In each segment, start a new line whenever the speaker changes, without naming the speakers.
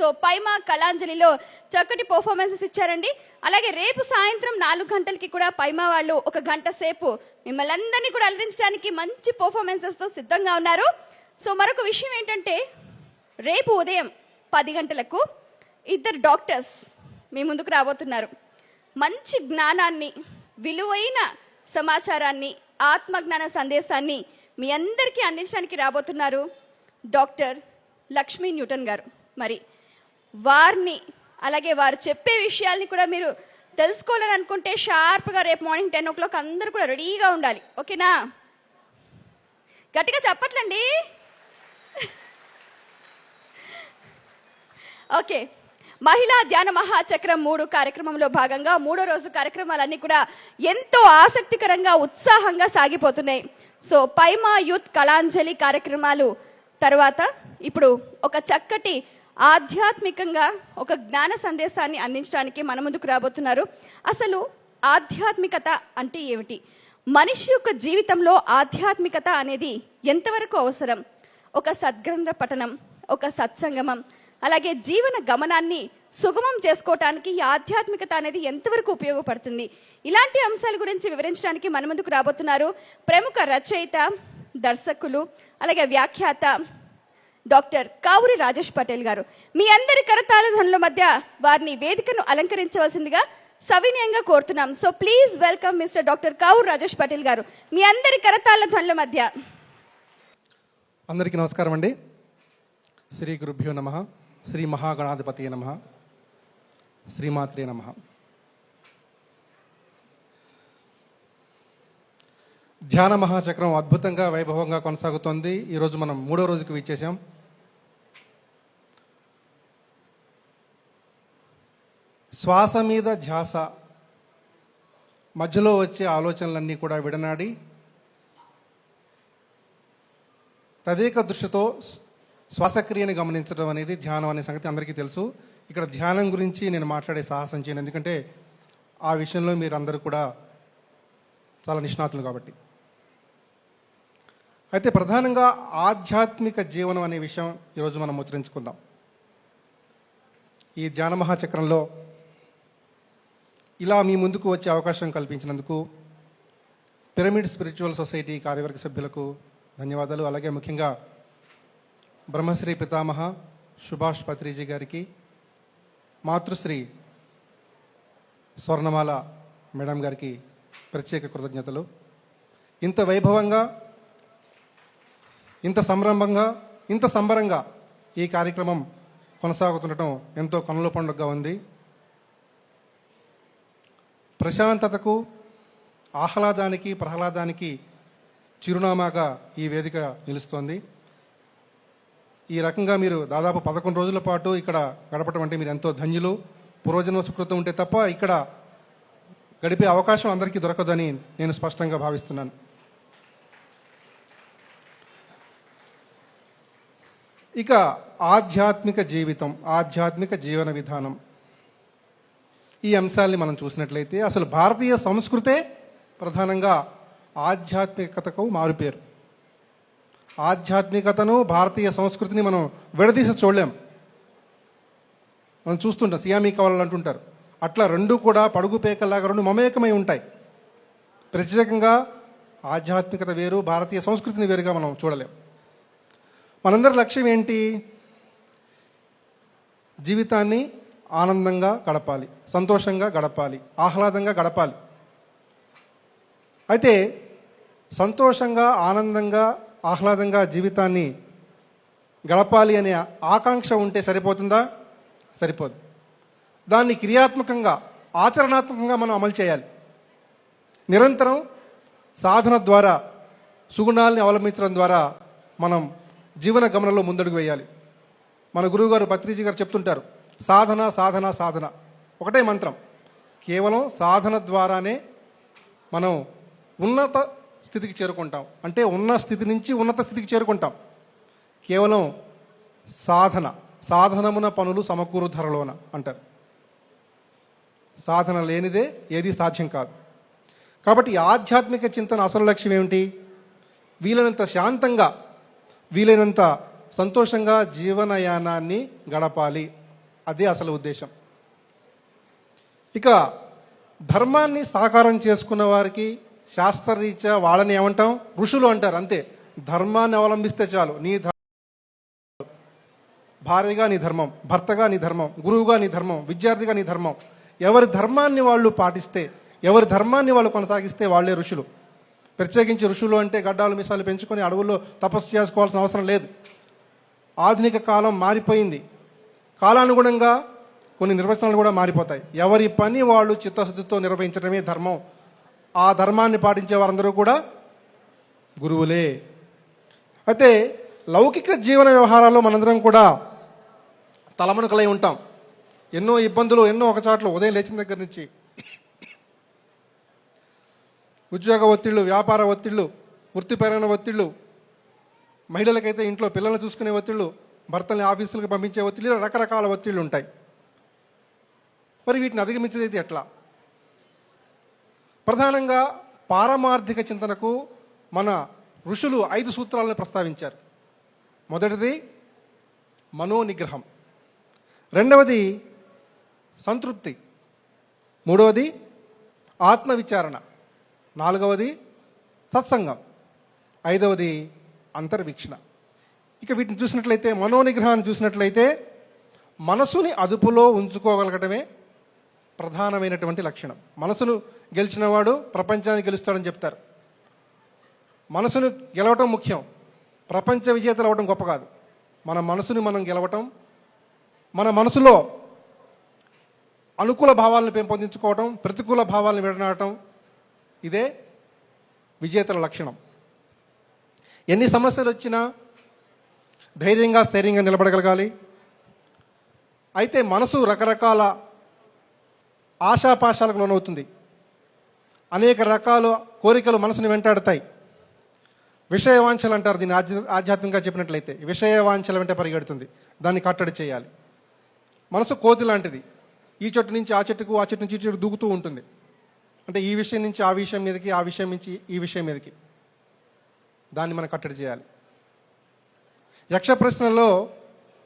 So పైమా కళాంజలిలో చక్కటి performances ఇచ్చారండి. అలాగే రేపు సాయంత్రం 4 గంటలకి కూడా పైమా వాళ్ళు 1 గంట సేపు మిమ్మల్ని అందరినీ కూడా అలరించడానికి మంచి పర్ఫార్మెన్సెస్ తో సిద్ధంగా ఉన్నారు. సో మరొక విషయం ఏంటంటే రేపు ఉదయం 10 గంటలకు 2 డాక్టర్స్ మీ ముందుకు రాబోతున్నారు. మంచి జ్ఞానాన్ని, విలువైన సమాచారాన్ని, ఆత్మజ్ఞాన సందేశాన్ని మీ అందరికీ అందించడానికి రాబోతున్నారు డాక్టర్ లక్ష్మీ న్యూటన్ గారు. మరి వారిని అలాగే వారు చెప్పే విషయాల్ని కూడా మీరు తెలుసుకోవాలని అనుకుంటే షార్ప్గా రేపు మార్నింగ్ 10 o'clock అందరూ కూడా రెడీగా ఉండాలి. ఓకేనా? గట్టిగా చెప్పట్లండి. ఓకే. మహిళా ధ్యాన మహాచక్రం 3 కార్యక్రమంలో భాగంగా 3వ రోజు కార్యక్రమాలన్నీ కూడా ఎంతో ఆసక్తికరంగా ఉత్సాహంగా సాగిపోతున్నాయి. సో పైమా యూత్ కళాంజలి కార్యక్రమాలు తర్వాత ఇప్పుడు ఒక చక్కటి ఆధ్యాత్మికంగా ఒక జ్ఞాన సందేశాన్ని అందించడానికి మన ముందుకు రాబోతున్నారు. అసలు ఆధ్యాత్మికత అంటే ఏమిటి? మనిషి యొక్క జీవితంలో ఆధ్యాత్మికత అనేది ఎంతవరకు అవసరం? ఒక సద్గ్రంథ పఠనం, ఒక సత్సంగమం, అలాగే జీవన గమనాన్ని సుగమం చేసుకోవటానికి ఈ ఆధ్యాత్మికత అనేది ఎంతవరకు ఉపయోగపడుతుంది? ఇలాంటి అంశాల గురించి వివరించడానికి మన ముందుకు రాబోతున్నారు ప్రముఖ రచయిత, దర్శకులు, అలాగే వ్యాఖ్యాత డాక్టర్ కావూరి రాజేష్ పటేల్ గారు. మీ అందరి కరతాళ ధ్వనుల మధ్య వారిని వేదికను అలంకరించవలసిందిగా సవినయంగా కోరుతున్నాం. So please welcome mister doctor Kavuri Rajesh Patel గారు. మీ అందరి కరతాళ ధ్వనుల మధ్య.
అందరికీ నమస్కారం అండి. శ్రీ గురుభ్యో నమః. శ్రీ మహాగణాధిపతి నమః. శ్రీమాత్రే నమః. ధ్యాన మహాచక్రం అద్భుతంగా వైభవంగా కొనసాగుతోంది. ఈరోజు మనం 3వ రోజుకి విచ్చేసాం. శ్వాస మీద ధ్యాస, మధ్యలో వచ్చే ఆలోచనలన్నీ కూడా విడనాడి తదేక దృష్టితో శ్వాసక్రియని గమనించడం అనేది ధ్యానం అనే సంగతి అందరికీ తెలుసు. ఇక్కడ ధ్యానం గురించి నేను మాట్లాడే సాహసం చేయను, ఎందుకంటే ఆ విషయంలో మీరు అందరూ కూడా చాలా నిష్ణాతులు కాబట్టి. అయితే ప్రధానంగా ఆధ్యాత్మిక జీవనం అనే విషయం ఈరోజు మనం ముచ్చరించుకుందాం. ఈ ధ్యాన మహాచక్రంలో ఇలా మీ ముందుకు వచ్చే అవకాశం కల్పించినందుకు పిరమిడ్ స్పిరిచువల్ సొసైటీ కార్యవర్గ సభ్యులకు ధన్యవాదాలు. అలాగే ముఖ్యంగా బ్రహ్మశ్రీ పితామహ సుభాష్ పత్రిజీ గారికి, మాతృశ్రీ స్వర్ణమాల మేడం గారికి ప్రత్యేక కృతజ్ఞతలు. ఇంత వైభవంగా, ఇంత సంరంభంగా, ఇంత సంబరంగా ఈ కార్యక్రమం కొనసాగుతుండటం ఎంతో కనుల పండుగగా ఉంది. ప్రశాంతతకు, ఆహ్లాదానికి, ప్రహ్లాదానికి చిరునామాగా ఈ వేదిక నిలుస్తోంది. ఈ రకంగా మీరు దాదాపు 11 రోజుల పాటు ఇక్కడ గడపటం అంటే మీరు ఎంతో ధన్యులు. పూర్వజన్మ సుకృతం ఉంటే తప్ప ఇక్కడ గడిపే అవకాశం అందరికీ దొరకదని నేను స్పష్టంగా భావిస్తున్నాను. ఇక ఆధ్యాత్మిక జీవితం, ఆధ్యాత్మిక జీవన విధానం, ఈ అంశాల్ని మనం చూసినట్లయితే అసలు భారతీయ సంస్కృతే ప్రధానంగా ఆధ్యాత్మికతకు మారుపేరు. ఆధ్యాత్మికతను, భారతీయ సంస్కృతిని మనం విడదీసి చూడలేం. మనం చూస్తుంటాం, సియామీ కవలలు అంటుంటారు. అట్లా రెండు కూడా పడుగు పేకల్లాగా రెండు మమేకమై ఉంటాయి. ప్రత్యేకంగా ఆధ్యాత్మికత వేరు, భారతీయ సంస్కృతిని వేరుగా మనం చూడలేం. మనందరి లక్ష్యం ఏంటి? జీవితాన్ని ఆనందంగా గడపాలి, సంతోషంగా గడపాలి, ఆహ్లాదంగా గడపాలి. అయితే సంతోషంగా, ఆనందంగా, ఆహ్లాదంగా జీవితాన్ని గడపాలి అనే ఆకాంక్ష ఉంటే సరిపోతుందా? సరిపోదు. దాన్ని క్రియాత్మకంగా, ఆచరణాత్మకంగా మనం అమలు చేయాలి. నిరంతరం సాధన ద్వారా, సుగుణాలని అవలంబించడం ద్వారా మనం జీవన గమనంలో ముందడుగు వేయాలి. మన గురువుగారు పత్రిజీ గారు చెప్తుంటారు, సాధన సాధన సాధన, ఒకటే మంత్రం. కేవలం సాధన ద్వారానే మనం ఉన్నత స్థితికి చేరుకుంటాం. అంటే ఉన్న స్థితి నుంచి ఉన్నత స్థితికి చేరుకుంటాం. కేవలం సాధన, సాధనమున పనులు సమకూరు ధరలోన అంటారు. సాధన లేనిదే ఏది సాధ్యం కాదు. కాబట్టి ఆధ్యాత్మిక చింతన అసలు లక్ష్యం ఏమిటి? వీలైనంత శాంతంగా, వీలైనంత సంతోషంగా జీవనయానాన్ని గడపాలి. అదే అసలు ఉద్దేశం. ఇక ధర్మాన్ని సాకారం చేసుకున్న వారికి శాస్త్రరీత్యా వాళ్ళని ఏమంటాం? ఋషులు అంటారు. అంతే. ధర్మాన్ని అవలంబిస్తే చాలు. నీ భార్యగా నీ ధర్మం, భర్తగా నీ ధర్మం, గురువుగా నీ ధర్మం, విద్యార్థిగా నీ ధర్మం. ఎవరి ధర్మాన్ని వాళ్ళు పాటిస్తే, ఎవరి ధర్మాన్ని వాళ్ళు కొనసాగిస్తే వాళ్ళే ఋషులు. ప్రత్యేకించి ఋషులు అంటే గడ్డాలు మిసాలు పెంచుకొని అడవుల్లో తపస్సు చేసుకోవాల్సిన అవసరం లేదు. ఆధునిక కాలం మారిపోయింది. కాలానుగుణంగా కొన్ని నిర్వచనాలు కూడా మారిపోతాయి. ఎవరి పని వాళ్ళు చిత్తశుద్ధితో నిర్వహించడమే ధర్మం. ఆ ధర్మాన్ని పాటించే వారందరూ కూడా గురువులే. అయితే లౌకిక జీవన వ్యవహారాల్లో మనందరం కూడా తలమునకలై ఉంటాం. ఎన్నో ఇబ్బందులు, ఎన్నో ఒకచాట్లు. ఉదయం లేచిన దగ్గర నుంచి ఉద్యోగ ఒత్తిళ్లు, వ్యాపార ఒత్తిళ్లు, వృత్తిపరమైన ఒత్తిళ్లు, మహిళలకైతే ఇంట్లో పిల్లల్ని చూసుకునే ఒత్తిళ్లు, భర్తల్ని ఆఫీసులకు పంపించే ఒత్తిళ్లు, రకరకాల ఒత్తిళ్లు ఉంటాయి. మరి వీటిని అధిగమించేది ఎట్లా? ప్రధానంగా పారమార్థిక చింతనకు మన ఋషులు 5 సూత్రాలను ప్రస్తావించారు. మొదటిది మనోనిగ్రహం, రెండవది సంతృప్తి, మూడవది ఆత్మవిచారణ, నాలుగవది సత్సంగం, ఐదవది అంతర్వీక్షణ. ఇక వీటిని చూసినట్లయితే, మనోనిగ్రహాన్ని చూసినట్లయితే మనసుని అదుపులో ఉంచుకోగలగటమే ప్రధానమైనటువంటి లక్షణం. మనసును గెలిచినవాడు ప్రపంచాన్ని గెలుస్తాడని చెప్తారు. మనసును గెలవటం ముఖ్యం. ప్రపంచ విజేతలు అవ్వడం గొప్ప కాదు. మన మనసుని మనం గెలవటం, మన మనసులో అనుకూల భావాలను పెంపొందించుకోవటం, ప్రతికూల భావాలను విడనాడటం, ఇదే విజేతల లక్షణం. ఎన్ని సమస్యలు వచ్చినా ధైర్యంగా స్థైర్యంగా నిలబడగలగాలి. అయితే మనసు రకరకాల ఆశాపాశాలకు లోనవుతుంది. అనేక రకాల కోరికలు మనసుని వెంటాడతాయి. విషయవాంఛలు అంటారు దీన్ని ఆధ్యాత్మికంగా చెప్పినట్లయితే. విషయవాంఛల వెంట పరిగెడుతుంది. దాన్ని కట్టడి చేయాలి. మనసు కోతి లాంటిది. ఈ చెట్టు నుంచి ఆ చెట్టుకు, ఆ చెట్టు నుంచి ఈ చెట్టు దూకుతూ ఉంటుంది. అంటే ఈ విషయం నుంచి ఆ విషయం మీదకి, ఆ విషయం నుంచి ఈ విషయం మీదకి. దాన్ని మనం కట్టడి చేయాలి. యక్ష ప్రశ్నలో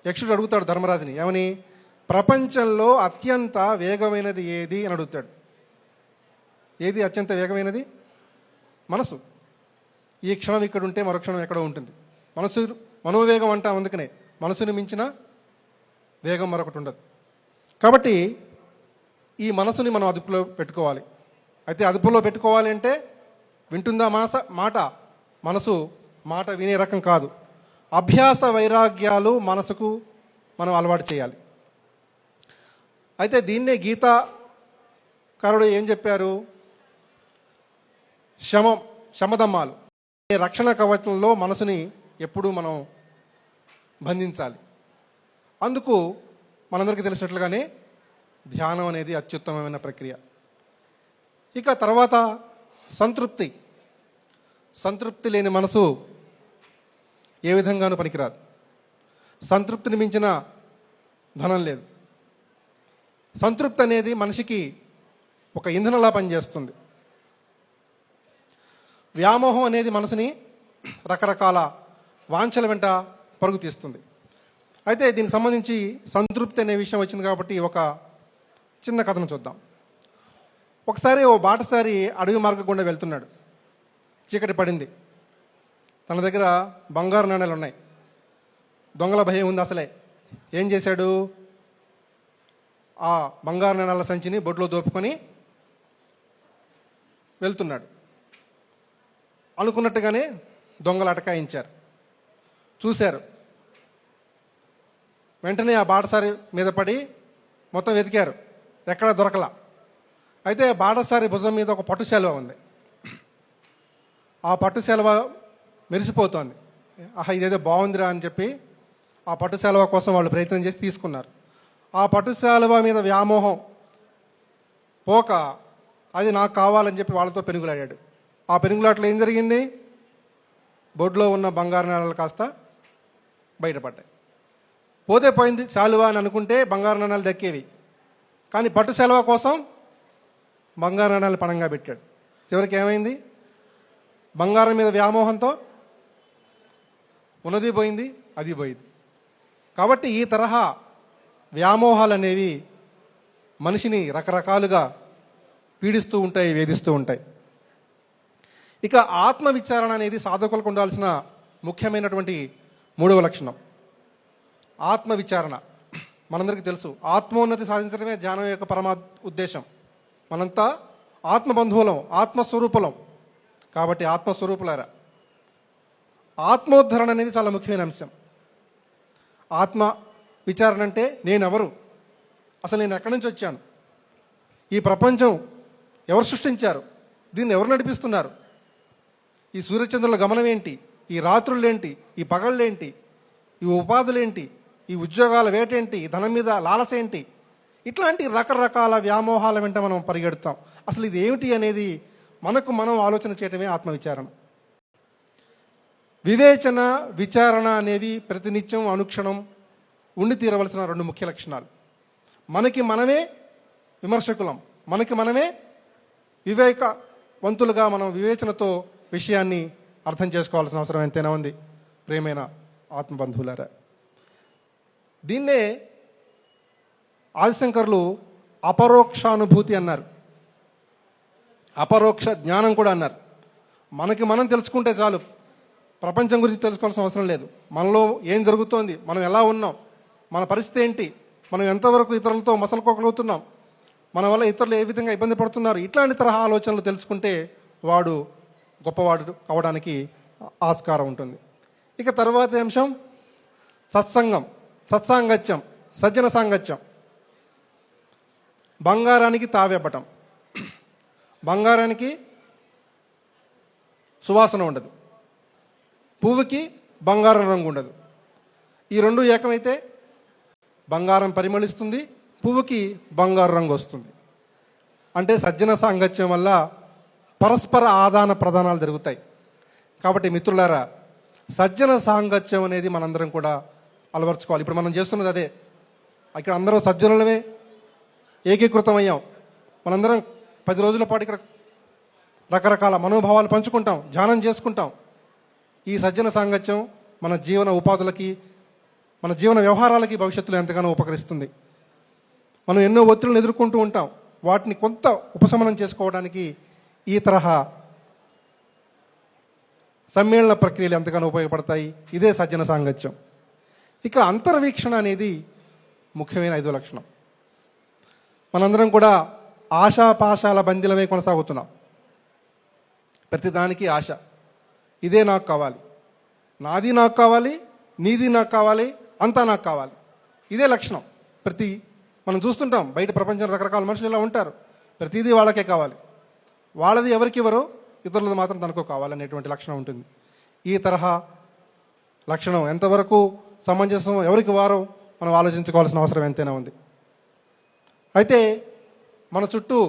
యక్షుడు అడుగుతాడు ధర్మరాజుని, ఏమని? ప్రపంచంలో అత్యంత వేగమైనది ఏది అని అడుగుతాడు. ఏది అత్యంత వేగమైనది? మనసు. ఈ క్షణం ఇక్కడ ఉంటే మరో క్షణం ఎక్కడో ఉంటుంది. మనోవేగం అంటాం. అందుకనే మనసుని మించిన వేగం మరొకటి ఉండదు. కాబట్టి ఈ మనసుని మనం అదుపులో పెట్టుకోవాలి. అయితే అదుపులో పెట్టుకోవాలి అంటే వింటుందా మాట? మనసు మాట వినే రకం కాదు. అభ్యాస వైరాగ్యాలు మనసుకు మనం అలవాటు చేయాలి. అయితే దీన్నే గీతాకారుడు ఏం చెప్పారు? శమదమ్మాలు. రక్షణ కవచంలో మనసుని ఎప్పుడూ మనం బంధించాలి. అందుకు మనందరికీ తెలిసినట్లుగానే ధ్యానం అనేది అత్యుత్తమమైన ప్రక్రియ. ఇక తర్వాత సంతృప్తి. సంతృప్తి లేని మనసు ఏ విధంగానూ పనికిరాదు. సంతృప్తిని మించిన ధనం లేదు. సంతృప్తి అనేది మనిషికి ఒక ఇంధనంలా పనిచేస్తుంది. వ్యామోహం అనేది మనసుని రకరకాల వాంఛల వెంట పరుగు తీస్తుంది. అయితే దీనికి సంబంధించి సంతృప్తి అనే విషయం వచ్చింది కాబట్టి ఒక చిన్న కథను చూద్దాం. ఒకసారి ఓ బాటసారి అడవి మార్గం గుండా వెళ్తున్నాడు. చీకటి పడింది. తన దగ్గర బంగారు నాణేలు ఉన్నాయి. దొంగల భయం ఉంది అసలే. ఏం చేశాడు? ఆ బంగారు నాణాల సంచిని బొడ్లో దోపుకొని వెళ్తున్నాడు. అనుకున్నట్టుగానే దొంగలు అటకాయించారు. చూశారు. వెంటనే ఆ బాటసారి మీద పడి మొత్తం వెతికారు. ఎక్కడా దొరకలా. అయితే బాటసారి భుజం మీద ఒక పట్టు శాలువ ఉంది. ఆ పట్టు శాలువ మెరిసిపోతోంది. ఇదేదో బాగుందిరా అని చెప్పి ఆ పట్టు శాలువ కోసం వాళ్ళు ప్రయత్నం చేసి తీసుకున్నారు. ఆ పట్టు శాలువ మీద వ్యామోహం పోక అది నాకు కావాలని చెప్పి వాళ్ళతో పెనుగులాడాడు. ఆ పెనుగులాట్లో ఏం జరిగింది? బొడ్లో ఉన్న బంగారు నాణాలు కాస్త బయటపడ్డాయి. పోతే పోయింది శాలువ అని అనుకుంటే బంగారు నాణాలు దక్కేవి. కానీ పట్టు శాలువ కోసం బంగారు నాణాలు పణంగా పెట్టాడు. చివరికి ఏమైంది? బంగారం మీద వ్యామోహంతో ఉన్నది పోయింది, అది పోయింది. కాబట్టి ఈ తరహా వ్యామోహాలు అనేవి మనిషిని రకరకాలుగా పీడిస్తూ ఉంటాయి, వేధిస్తూ ఉంటాయి. ఇక ఆత్మ విచారణ అనేది సాధకులకు ఉండాల్సిన ముఖ్యమైనటువంటి మూడవ లక్షణం. ఆత్మ విచారణ మనందరికీ తెలుసు. ఆత్మోన్నతి సాధించడమే ధ్యానం యొక్క పరమా ఉద్దేశం. మనంతా ఆత్మబంధువులం, ఆత్మస్వరూపులం. కాబట్టి ఆత్మస్వరూపులారా, ఆత్మోద్ధరణ అనేది చాలా ముఖ్యమైన అంశం. ఆత్మ విచారణ అంటే నేనెవరు, అసలు నేను ఎక్కడి నుంచి వచ్చాను, ఈ ప్రపంచం ఎవరు సృష్టించారు, దీన్ని ఎవరు నడిపిస్తున్నారు, ఈ సూర్యచంద్రుల గమనం ఏంటి, ఈ రాత్రులేంటి, ఈ పగళ్ళేంటి, ఈ ఉపాధులేంటి, ఈ ఉద్యోగాల వేటేంటి, ఈ ధనం మీద లాలసేంటి, ఇట్లాంటి రకరకాల వ్యామోహాల వెంట మనం పరిగెడతాం. అసలు ఇది ఏమిటి అనేది మనకు మనం ఆలోచన చేయటమే ఆత్మవిచారణ. వివేచన, విచారణ అనేవి ప్రతినిత్యం అనుక్షణం ఉండి తీరవలసిన రెండు ముఖ్య లక్షణాలు. మనకి మనమే విమర్శకులం, మనకి మనమే వివేకవంతులుగా మనం వివేచనతో విషయాన్ని అర్థం చేసుకోవాల్సిన అవసరం ఎంతైనా ఉంది. ప్రేమైన ఆత్మబంధువులారా, దీన్నే ఆదిశంకరులు అపరోక్షానుభూతి అన్నారు, అపరోక్ష జ్ఞానం కూడా అన్నారు. మనకి మనం తెలుసుకుంటే చాలు, ప్రపంచం గురించి తెలుసుకోవాల్సిన అవసరం లేదు. మనలో ఏం జరుగుతోంది, మనం ఎలా ఉన్నాం, మన పరిస్థితి ఏంటి, మనం ఎంతవరకు ఇతరులతో మసలుకోగలుగుతున్నాం, మన వల్ల ఇతరులు ఏ విధంగా ఇబ్బంది పడుతున్నారు, ఇట్లాంటి తరహా ఆలోచనలు తెలుసుకుంటే వాడు గొప్పవాడు కావడానికి ఆస్కారం ఉంటుంది. ఇక తర్వాతి అంశం సత్సంగం, సత్సాంగత్యం, సజ్జన సాంగత్యం. బంగారానికి తావెబ్బటం. బంగారానికి సువాసన ఉండదు, పువ్వుకి బంగారం రంగు ఉండదు. ఈ రెండు ఏకమైతే బంగారం పరిమళిస్తుంది, పువ్వుకి బంగారు రంగు వస్తుంది. అంటే సజ్జన సాంగత్యం వల్ల పరస్పర ఆదాన ప్రదానాలు జరుగుతాయి. కాబట్టి మిత్రులారా, సజ్జన సాంగత్యం అనేది మనందరం కూడా అలవర్చుకోవాలి. ఇప్పుడు మనం చేస్తున్నది అదే. ఇక్కడ అందరం సజ్జనులమే ఏకీకృతం అయ్యాం. మనందరం 10 రోజుల పాటు ఇక్కడ రకరకాల మనోభావాలు పంచుకుంటాం, ధ్యానం చేసుకుంటాం. ఈ సజ్జన సాంగత్యం మన జీవన ఉపాధులకి, మన జీవన వ్యవహారాలకి భవిష్యత్తులో ఎంతగానో ఉపకరిస్తుంది. మనం ఎన్నో ఒత్తిళ్లను ఎదుర్కొంటూ ఉంటాం. వాటిని కొంత ఉపశమనం చేసుకోవడానికి ఈ తరహా సమ్మేళన ప్రక్రియలు ఎంతగానో ఉపయోగపడతాయి. ఇదే సజ్జన సాంగత్యం. ఇక అంతర్వీక్షణ అనేది ముఖ్యమైన 5వ లక్షణం. మనందరం కూడా ఆశాపాశాల బందీలమే కొనసాగుతున్నాం. ప్రతిదానికి ఆశ, ఇదే నాకు కావాలి, నాది నాకు కావాలి, నీది నాకు కావాలి, అంతా నాకు కావాలి, ఇదే లక్షణం. మనం చూస్తుంటాం బయట ప్రపంచంలో రకరకాల మనుషులు ఇలా ఉంటారు. ప్రతిదీ వాళ్ళకే కావాలి, వాళ్ళది ఎవరికి ఇవ్వరో ఇతరులది మాత్రం తనకు కావాలనేటువంటి లక్షణం ఉంటుంది. ఈ తరహా లక్షణం ఎంతవరకు సమంజసం, ఎవరికి వారో మనం ఆలోచించుకోవాల్సిన అవసరం ఎంతైనా ఉంది. అయితే మన చుట్టూ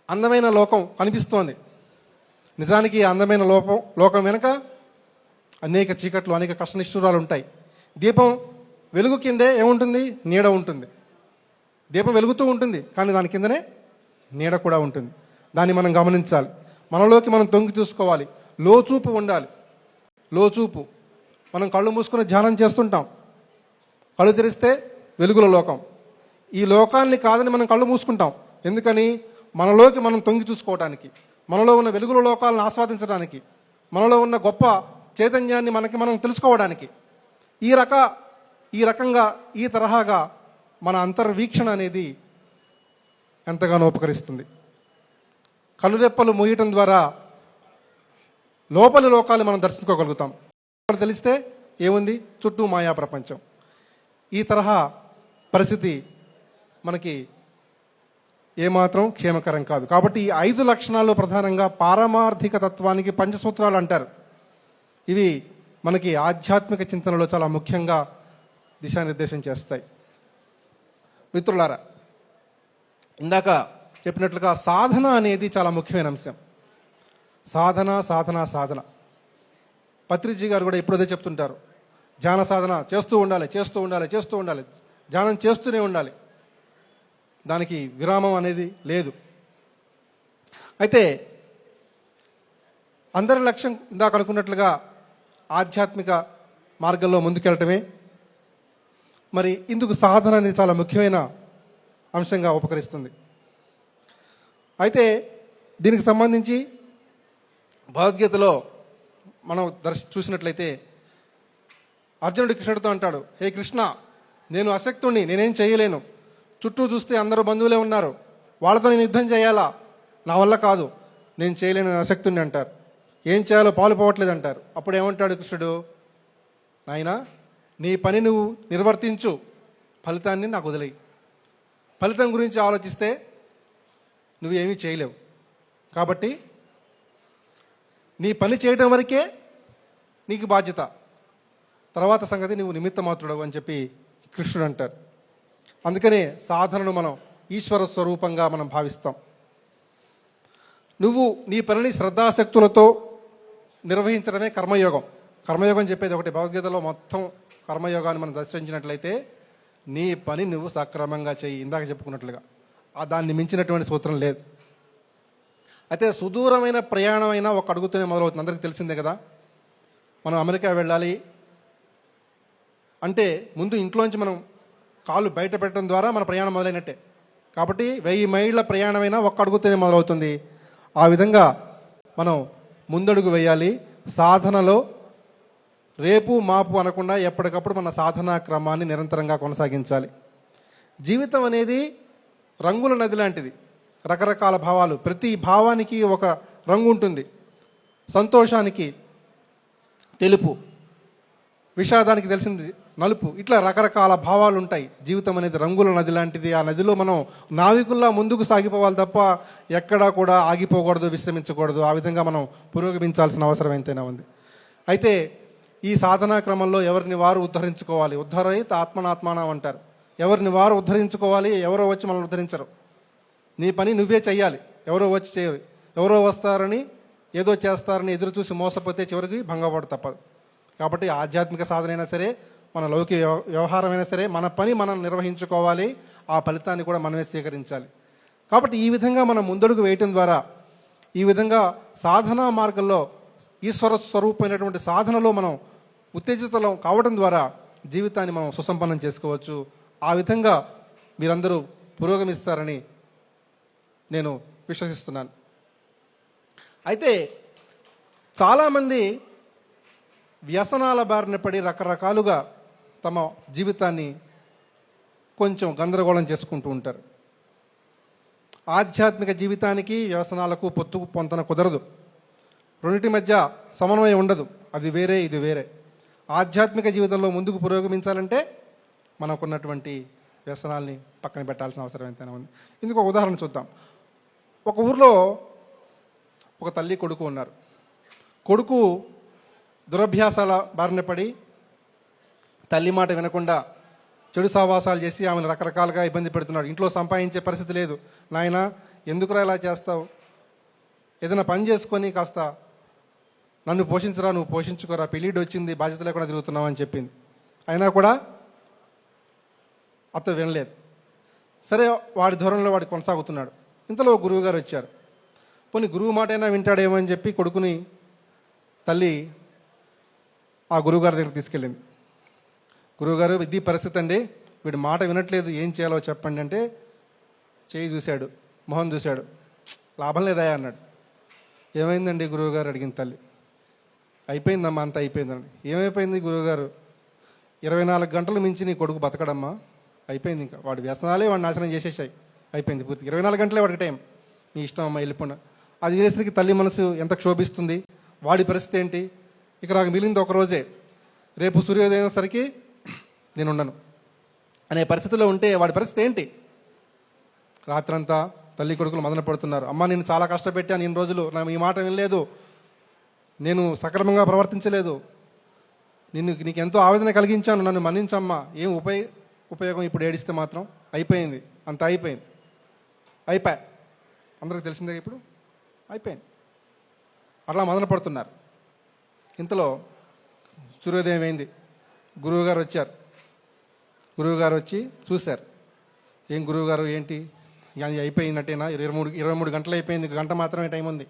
అందమైన లోకం కనిపిస్తోంది. నిజానికి ఈ అందమైన లోకం వెనుక అనేక చీకట్లు, అనేక కష్టనిష్ఠురాలు ఉంటాయి. దీపం వెలుగు కిందే ఏముంటుంది, నీడ ఉంటుంది. దీపం వెలుగుతూ ఉంటుంది, కానీ దాని కిందనే నీడ కూడా ఉంటుంది. దాన్ని మనం గమనించాలి. మనలోకి మనం తొంగి చూసుకోవాలి. లోచూపు ఉండాలి. లోచూపు. మనం కళ్ళు మూసుకుని ధ్యానం చేస్తుంటాం, కళ్ళు తెరిస్తే వెలుగుల లోకం. ఈ లోకాన్ని కాదని మనం కళ్ళు మూసుకుంటాం. ఎందుకని? మనలోకి మనం తొంగి చూసుకోవడానికి, మనలో ఉన్న వెలుగుల లోకాలను ఆస్వాదించడానికి, మనలో ఉన్న గొప్ప చైతన్యాన్ని మనకి మనం తెలుసుకోవడానికి. ఈ రకంగా ఈ తరహాగా మన అంతర్వీక్షణ అనేది ఎంతగానో ఉపకరిస్తుంది. కనురెప్పలు మూయటం ద్వారా లోపలి లోకాలు మనం దర్శించుకోగలుగుతాం. తెలిస్తే ఏముంది, చుట్టూ మాయా ప్రపంచం. ఈ తరహా పరిస్థితి మనకి ఏమాత్రం క్షేమకరం కాదు. కాబట్టి ఈ 5 లక్షణాలు ప్రధానంగా పారమార్థిక తత్వానికి పంచసూత్రాలు అంటారు. ఇవి మనకి ఆధ్యాత్మిక చింతనలో చాలా ముఖ్యంగా దిశానిర్దేశం చేస్తాయి. మిత్రులారా, ఇందాక చెప్పినట్లుగా సాధన అనేది చాలా ముఖ్యమైన అంశం. సాధన సాధన సాధన. పత్రిజీ గారు కూడా ఎప్పుడదే చెప్తుంటారు, ధ్యాన సాధన చేస్తూ ఉండాలి, చేస్తూ ఉండాలి, చేస్తూ ఉండాలి, ధ్యానం చేస్తూనే ఉండాలి, దానికి విరామం అనేది లేదు. అయితే అందరి లక్ష్యం ఇందాక అనుకున్నట్లుగా ఆధ్యాత్మిక మార్గంలో ముందుకెళ్ళటమే. మరి ఇందుకు సాధన అనేది చాలా ముఖ్యమైన అంశంగా ఉపకరిస్తుంది. అయితే దీనికి సంబంధించి భగవద్గీతలో మనం చూసినట్లయితే అర్జునుడు కృష్ణుడితో అంటాడు, హే కృష్ణ, నేను అశక్తుణ్ణి, నేనేం చేయలేను. చుట్టూ చూస్తే అందరూ బంధువులే ఉన్నారు, వాళ్ళతో నేను యుద్ధం చేయాలా, నా వల్ల కాదు, నేను చేయలేను, నేను అశక్తుణ్ణి అంటారు. ఏం చేయాలో పాలు పోవట్లేదు అంటారు. అప్పుడు ఏమంటాడు కృష్ణుడు, నాయనా, నీ పని నువ్వు నిర్వర్తించు, ఫలితాన్ని నాకు వదిలేయి. ఫలితం గురించి ఆలోచిస్తే నువ్వేమీ చేయలేవు. కాబట్టి నీ పని చేయడం వరకే నీకు బాధ్యత, తర్వాత సంగతి నువ్వు నిమిత్త మాత్రుడవు అని చెప్పి కృష్ణుడు అంటారు. అందుకనే సాధనను మనం ఈశ్వర స్వరూపంగా మనం భావిస్తాం. నువ్వు నీ పనిని శ్రద్ధాశక్తులతో నిర్వహించడమే కర్మయోగం. కర్మయోగం చెప్పేది ఒకటి. భగవద్గీతలో మొత్తం కర్మయోగాన్ని మనం దర్శించినట్లయితే నీ పని నువ్వు సక్రమంగా చెయ్యి, ఇందాక చెప్పుకున్నట్లుగా. దాన్ని మించినటువంటి సూత్రం లేదు. అయితే సుదూరమైన ప్రయాణమైనా ఒక అడుగుతూనే మొదలవుతుంది. అందరికీ తెలిసిందే కదా. మనం అమెరికా వెళ్ళాలి అంటే ముందు ఇంట్లోంచి మనం కాళ్ళు బయట పెట్టడం ద్వారా మన ప్రయాణం మొదలైనట్టే. కాబట్టి 1000 మైళ్ళ ప్రయాణమైనా ఒక్క అడుగుతూనే మొదలవుతుంది. ఆ విధంగా మనం ముందడుగు వేయాలి. సాధనలో రేపు మాపు అనకుండా ఎప్పటికప్పుడు మన సాధనా క్రమాన్ని నిరంతరంగా కొనసాగించాలి. జీవితం అనేది రంగుల నది లాంటిది. రకరకాల భావాలు, ప్రతి భావానికి ఒక రంగు ఉంటుంది. సంతోషానికి తెలుపు, విషాదానికి తెలిసింది నలుపు, ఇట్లా రకరకాల భావాలు ఉంటాయి. జీవితం అనేది రంగుల నది లాంటిది. ఆ నదిలో మనం నావికుల్లా ముందుకు సాగిపోవాలి తప్ప ఎక్కడా కూడా ఆగిపోకూడదు, విశ్రమించకూడదు. ఆ విధంగా మనం పురోగమించాల్సిన అవసరం ఎంతైనా ఉంది. అయితే ఈ సాధనా క్రమంలో ఎవరిని వారు ఉద్ధరించుకోవాలి. ఉద్ధరైత ఆత్మనాత్మానం అంటారు. ఎవరిని వారు ఉద్ధరించుకోవాలి, ఎవరో వచ్చి మనల్ని ఉద్ధరించరు. నీ పని నువ్వే చెయ్యాలి, ఎవరో వచ్చి చేయరు. ఎవరో వస్తారని ఏదో చేస్తారని ఎదురు చూసి మోసపోతే చివరికి భంగపడు తప్పదు. కాబట్టి ఆధ్యాత్మిక సాధనైనా సరే, మన లౌకిక వ్యవహారమైనా సరే, మన పని మనం నిర్వహించుకోవాలి. ఆ ఫలితాన్ని కూడా మనమే స్వీకరించాలి. కాబట్టి ఈ విధంగా మనం ముందడుగు వేయటం ద్వారా, ఈ విధంగా సాధనా మార్గంలో ఈశ్వర స్వరూపమైనటువంటి సాధనలో మనం ఉత్తేజితులం కావడం ద్వారా జీవితాన్ని మనం సుసంపన్నం చేసుకోవచ్చు. ఆ విధంగా మీరందరూ పురోగమిస్తారని నేను విశ్వసిస్తున్నాను. అయితే చాలామంది వ్యసనాల బారిన పడి రకరకాలుగా తమ జీవితాన్ని కొంచెం గందరగోళం చేసుకుంటూ ఉంటారు. ఆధ్యాత్మిక జీవితానికి వ్యసనాలకు పొత్తుకు పొంతన కుదరదు. రెండింటి మధ్య సమన్వయం ఉండదు. అది వేరే, ఇది వేరే. ఆధ్యాత్మిక జీవితంలో ముందుకు పురోగమించాలంటే మనకున్నటువంటి వ్యసనాల్ని పక్కన పెట్టాల్సిన అవసరం ఎంతైనా ఉంది. ఇందుకు ఒక ఉదాహరణ చూద్దాం. ఒక ఊర్లో ఒక తల్లి కొడుకు ఉన్నారు. కొడుకు దురభ్యాసాల బారిన పడి తల్లి మాట వినకుండా చెడు సావాసాలు చేసి ఆమెను రకరకాలుగా ఇబ్బంది పెడుతున్నాడు. ఇంట్లో సంపాదించే పరిస్థితి లేదు. నాయన, ఎందుకురా ఇలా చేస్తావు, ఏదైనా పని చేసుకొని కాస్త నన్ను పోషించరా, నువ్వు పోషించుకోరా, పెళ్ళిడు వచ్చింది, బాధ్యత లేకుండా తిరుగుతున్నావు అని చెప్పింది. అయినా కూడా అత్త వినలేదు. సరే, వాడి ధోరణిలో వాడు కొనసాగుతున్నాడు. ఇంతలో గురువు గారు వచ్చారు. పోనీ గురువు మాట అయినా వింటాడేమో అని చెప్పి కొడుకుని తల్లి ఆ గురువుగారి దగ్గరికి తీసుకెళ్ళింది. గురువుగారు, ఇది పరిస్థితి అండి, వీడి మాట వినట్లేదు, ఏం చేయాలో చెప్పండి అంటే చేయి చూశాడు, మొహం చూశాడు. లాభం లేదా అన్నాడు. ఏమైందండి గురువుగారు అడిగిన తల్లి. అయిపోయిందమ్మా, అంతా అయిపోయిందండి. ఏమైపోయింది గురువుగారు? 24 గంటలు మించి నీ కొడుకు బతకడమ్మా, అయిపోయింది. ఇంకా వాడి వ్యసనాలే వాడిని నాశనం చేసేసాయి, అయిపోయింది పూర్తిగా. 24 గంటలే వాడికి టైం, నీ ఇష్టం అమ్మా, వెళ్ళిపోయినా. అది చేసేసరికి తల్లి మనసు ఎంత క్షోభిస్తుంది. వాడి పరిస్థితి ఏంటి? ఇక నాకు మిగిలింది ఒక రోజే, రేపు సూర్యోదయం సరికి నేను ఉండను అనే పరిస్థితిలో ఉంటే వాడి పరిస్థితి ఏంటి? రాత్రంతా తల్లి కొడుకులు మదన పడుతున్నారు. అమ్మ, నేను చాలా కష్టపెట్టాను ఇన్ని రోజులు, నా ఈ మాట వినలేదు, నేను సక్రమంగా ప్రవర్తించలేదు, నీకు ఎంతో ఆవేదన కలిగించాను, నన్ను మన్నించమ్మా. ఏం ఉపయోగం ఇప్పుడు ఏడిస్తే మాత్రం? అయిపోయింది, అంత అయిపోయింది, అయిపోయా, అందరికి తెలిసిందే, ఇప్పుడు అయిపోయింది. అట్లా మదన పడుతున్నారు. ఇంతలో సూర్యోదయం అయింది. గురువుగారు వచ్చారు. గురువుగారు వచ్చి చూశారు. ఏం గురువుగారు, ఏంటి అయిపోయినట్టేనా? 23 గంటలు అయిపోయింది, గంట మాత్రమే టైం ఉంది.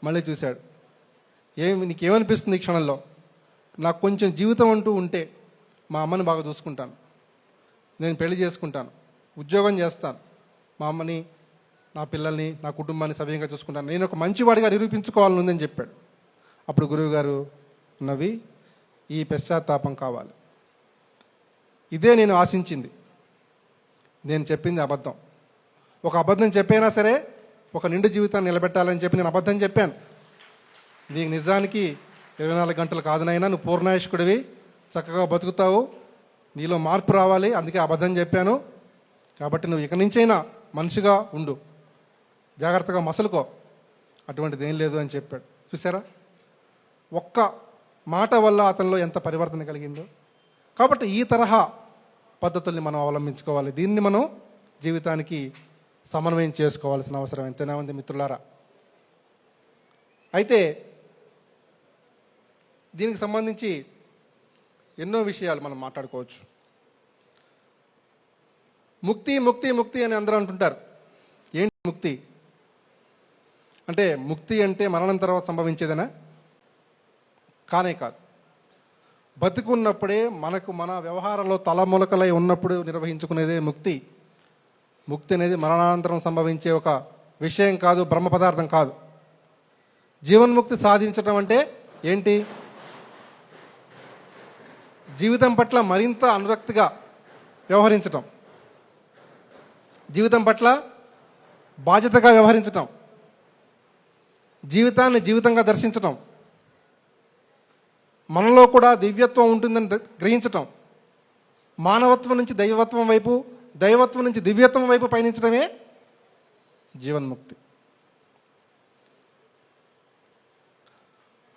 మళ్ళీ చూశాడు. నీకేమనిపిస్తుంది ఈ క్షణంలో? నాకు కొంచెం జీవితం అంటూ ఉంటే మా అమ్మని బాగా చూసుకుంటాను, నేను పెళ్లి చేసుకుంటాను, ఉద్యోగం చేస్తాను, మా అమ్మని నా పిల్లల్ని నా కుటుంబాన్ని సవ్యంగా చూసుకుంటాను, నేను ఒక మంచివాడిగా నిరూపించుకోవాలని ఉందని చెప్పాడు. అప్పుడు గురువు గారు నవ్వి ఈ పశ్చాత్తాపం కావాలి, ఇదే నేను ఆశించింది, నేను చెప్పింది అబద్ధం, ఒక అబద్ధం చెప్పైనా సరే ఒక నిండు జీవితాన్ని నిలబెట్టాలని చెప్పి నేను అబద్ధం చెప్పాను. నీకు నిజానికి 24 గంటలు కాదనైనా నువ్వు పూర్ణాయుష్కుడివి, చక్కగా బతుకుతావు, నీలో మార్పు రావాలి, అందుకే అబద్ధం చెప్పాను. కాబట్టి నువ్వు ఇక నుంచైనా మనిషిగా ఉండు, జాగ్రత్తగా మసలుకో, అటువంటిది ఏం లేదు అని చెప్పాడు. చూసారా, ఒక్క మాట వల్ల అతనిలో ఎంత పరివర్తన కలిగిందో. కాబట్టి ఈ తరహా పద్ధతుల్ని మనం అవలంబించుకోవాలి, దీన్ని మనం జీవితానికి సమన్వయం చేసుకోవాల్సిన అవసరం ఎంతైనా ఉంది మిత్రులారా. అయితే దీనికి సంబంధించి ఎన్నో విషయాలు మనం మాట్లాడుకోవచ్చు. ముక్తి ముక్తి ముక్తి అని అందరూ అంటుంటారు. ఏంటి ముక్తి అంటే? ముక్తి అంటే మరణం తర్వాత సంభవించేదనా? కానే కాదు. బతికున్నప్పుడే మనకు మన వ్యవహారంలో తలములకలై ఉన్నప్పుడు నిర్వహించుకునేదే ముక్తి. ముక్తి అనేది మరణానంతరం సంభవించే ఒక విషయం కాదు, బ్రహ్మ పదార్థం కాదు. జీవన్ముక్తి సాధించటం అంటే ఏంటి? జీవితం పట్ల మరింత అనురక్తిగా వ్యవహరించటం, జీవితం పట్ల బాధ్యతగా వ్యవహరించటం, జీవితాన్ని జీవితంగా దర్శించటం, మనలో కూడా దివ్యత్వం ఉంటుందని గ్రహించటం, మానవత్వం నుంచి దైవత్వం వైపు, దైవత్వం నుంచి దివ్యత్వం వైపు పయనించడమే జీవన్ముక్తి.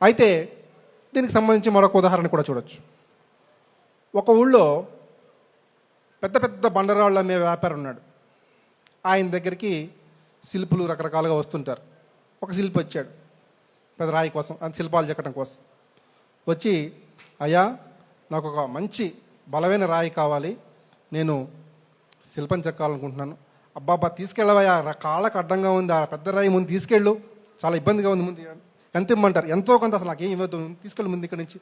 అయితే దీనికి సంబంధించి మరొక ఉదాహరణ కూడా చూడొచ్చు. ఒక ఊళ్ళో పెద్ద పెద్ద బండరాళ్ళు అమ్మే వ్యాపారం ఉన్నాడు. ఆయన దగ్గరికి శిల్పులు రకరకాలుగా వస్తుంటారు. ఒక శిల్పి వచ్చాడు పెద్ద రాయి కోసం, శిల్పాలు చెక్కడం కోసం. వచ్చి, అయ్యా నాకు ఒక మంచి బలమైన రాయి కావాలి, నేను శిల్పం చెక్కాలనుకుంటున్నాను. అబ్బాబ్బా తీసుకెళ్ళవయ్యా, కాళ్ళకు అడ్డంగా ఉంది, ఆ పెద్ద రాయి ముందు తీసుకెళ్ళు, చాలా ఇబ్బందిగా ఉంది, ముందు ఎంత ఇమ్మంటారు? ఎంతో కొంత, అసలు నాకేం ఇవ్వద్దు, తీసుకెళ్ళి ముందు ఇక్కడి నుంచి,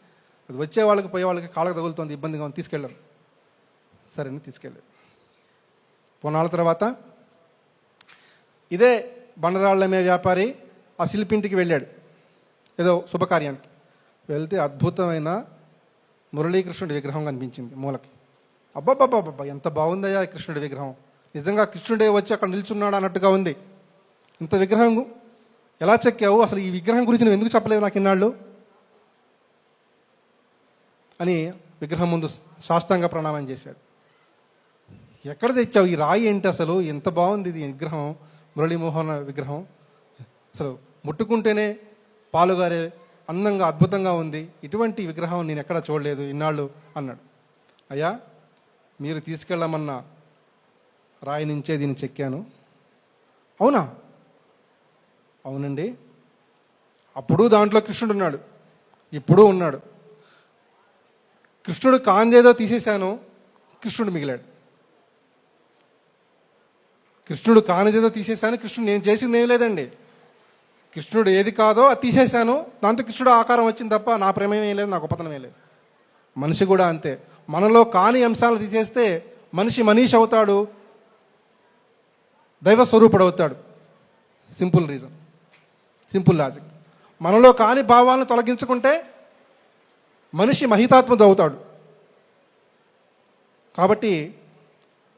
అది వచ్చే వాళ్ళకి పోయే వాళ్ళకి కాళ్ళకు తగులుతుంది, ఇబ్బందిగా ఉంది, తీసుకెళ్ళాను. సరే అని తీసుకెళ్ళాడు. కొన్నాళ్ళ తర్వాత ఇదే బండరాళ్ళమే వ్యాపారి ఆ శిల్పింటికి వెళ్ళాడు ఏదో శుభకార్యానికి. వెళ్తే అద్భుతమైన మురళీకృష్ణుడి విగ్రహం కనిపించింది మూలకి. అబ్బాబ్బాబ్బా ఎంత బాగుందయ్యా ఈ కృష్ణుడి విగ్రహం, నిజంగా కృష్ణుడే వచ్చి అక్కడ నిల్చున్నాడు అన్నట్టుగా ఉంది. ఇంత విగ్రహం ఎలా చెక్కావు, అసలు ఈ విగ్రహం గురించి నువ్వు ఎందుకు చెప్పలేదు నాకు ఇన్నాళ్ళు అని విగ్రహం ముందు సాష్టాంగ ప్రణామం చేశాడు. ఎక్కడ తెచ్చావు ఈ రాయి, ఏంటి అసలు ఎంత బాగుంది ఇది విగ్రహం, మురళీమోహన్ విగ్రహం, అసలు ముట్టుకుంటేనే పాలుగారే అందంగా అద్భుతంగా ఉంది, ఇటువంటి విగ్రహం నేను ఎక్కడా చూడలేదు ఇన్నాళ్ళు అన్నాడు. అయ్యా మీరు తీసుకెళ్ళమన్న రాయి నుంచే దీన్ని చెక్కాను. అవునా? అవునండి. అప్పుడు దాంట్లో కృష్ణుడు ఉన్నాడు, ఇప్పుడు ఉన్నాడు. కృష్ణుడు కాందేదో తీసేశాను, కృష్ణుడు మిగిలాడు. కృష్ణుడు కానిదేదో తీసేశాను, కృష్ణుడు నేను చేసింది ఏం లేదండి. కృష్ణుడు ఏది కాదో అది తీసేశాను, దాంతో కృష్ణుడు ఆకారం వచ్చింది తప్ప నా ప్రేమ ఏం లేదు, నా గొప్పతనం లేదు. మనిషి కూడా అంతే, మనలో కాని అంశాలను తీసేస్తే మనిషి మనీషి అవుతాడు, దైవ స్వరూపుడు అవుతాడు. Simple reason, simple logic. మనలో కాని భావాలను తొలగించుకుంటే మనిషి మహితాత్ముడు అవుతాడు. కాబట్టి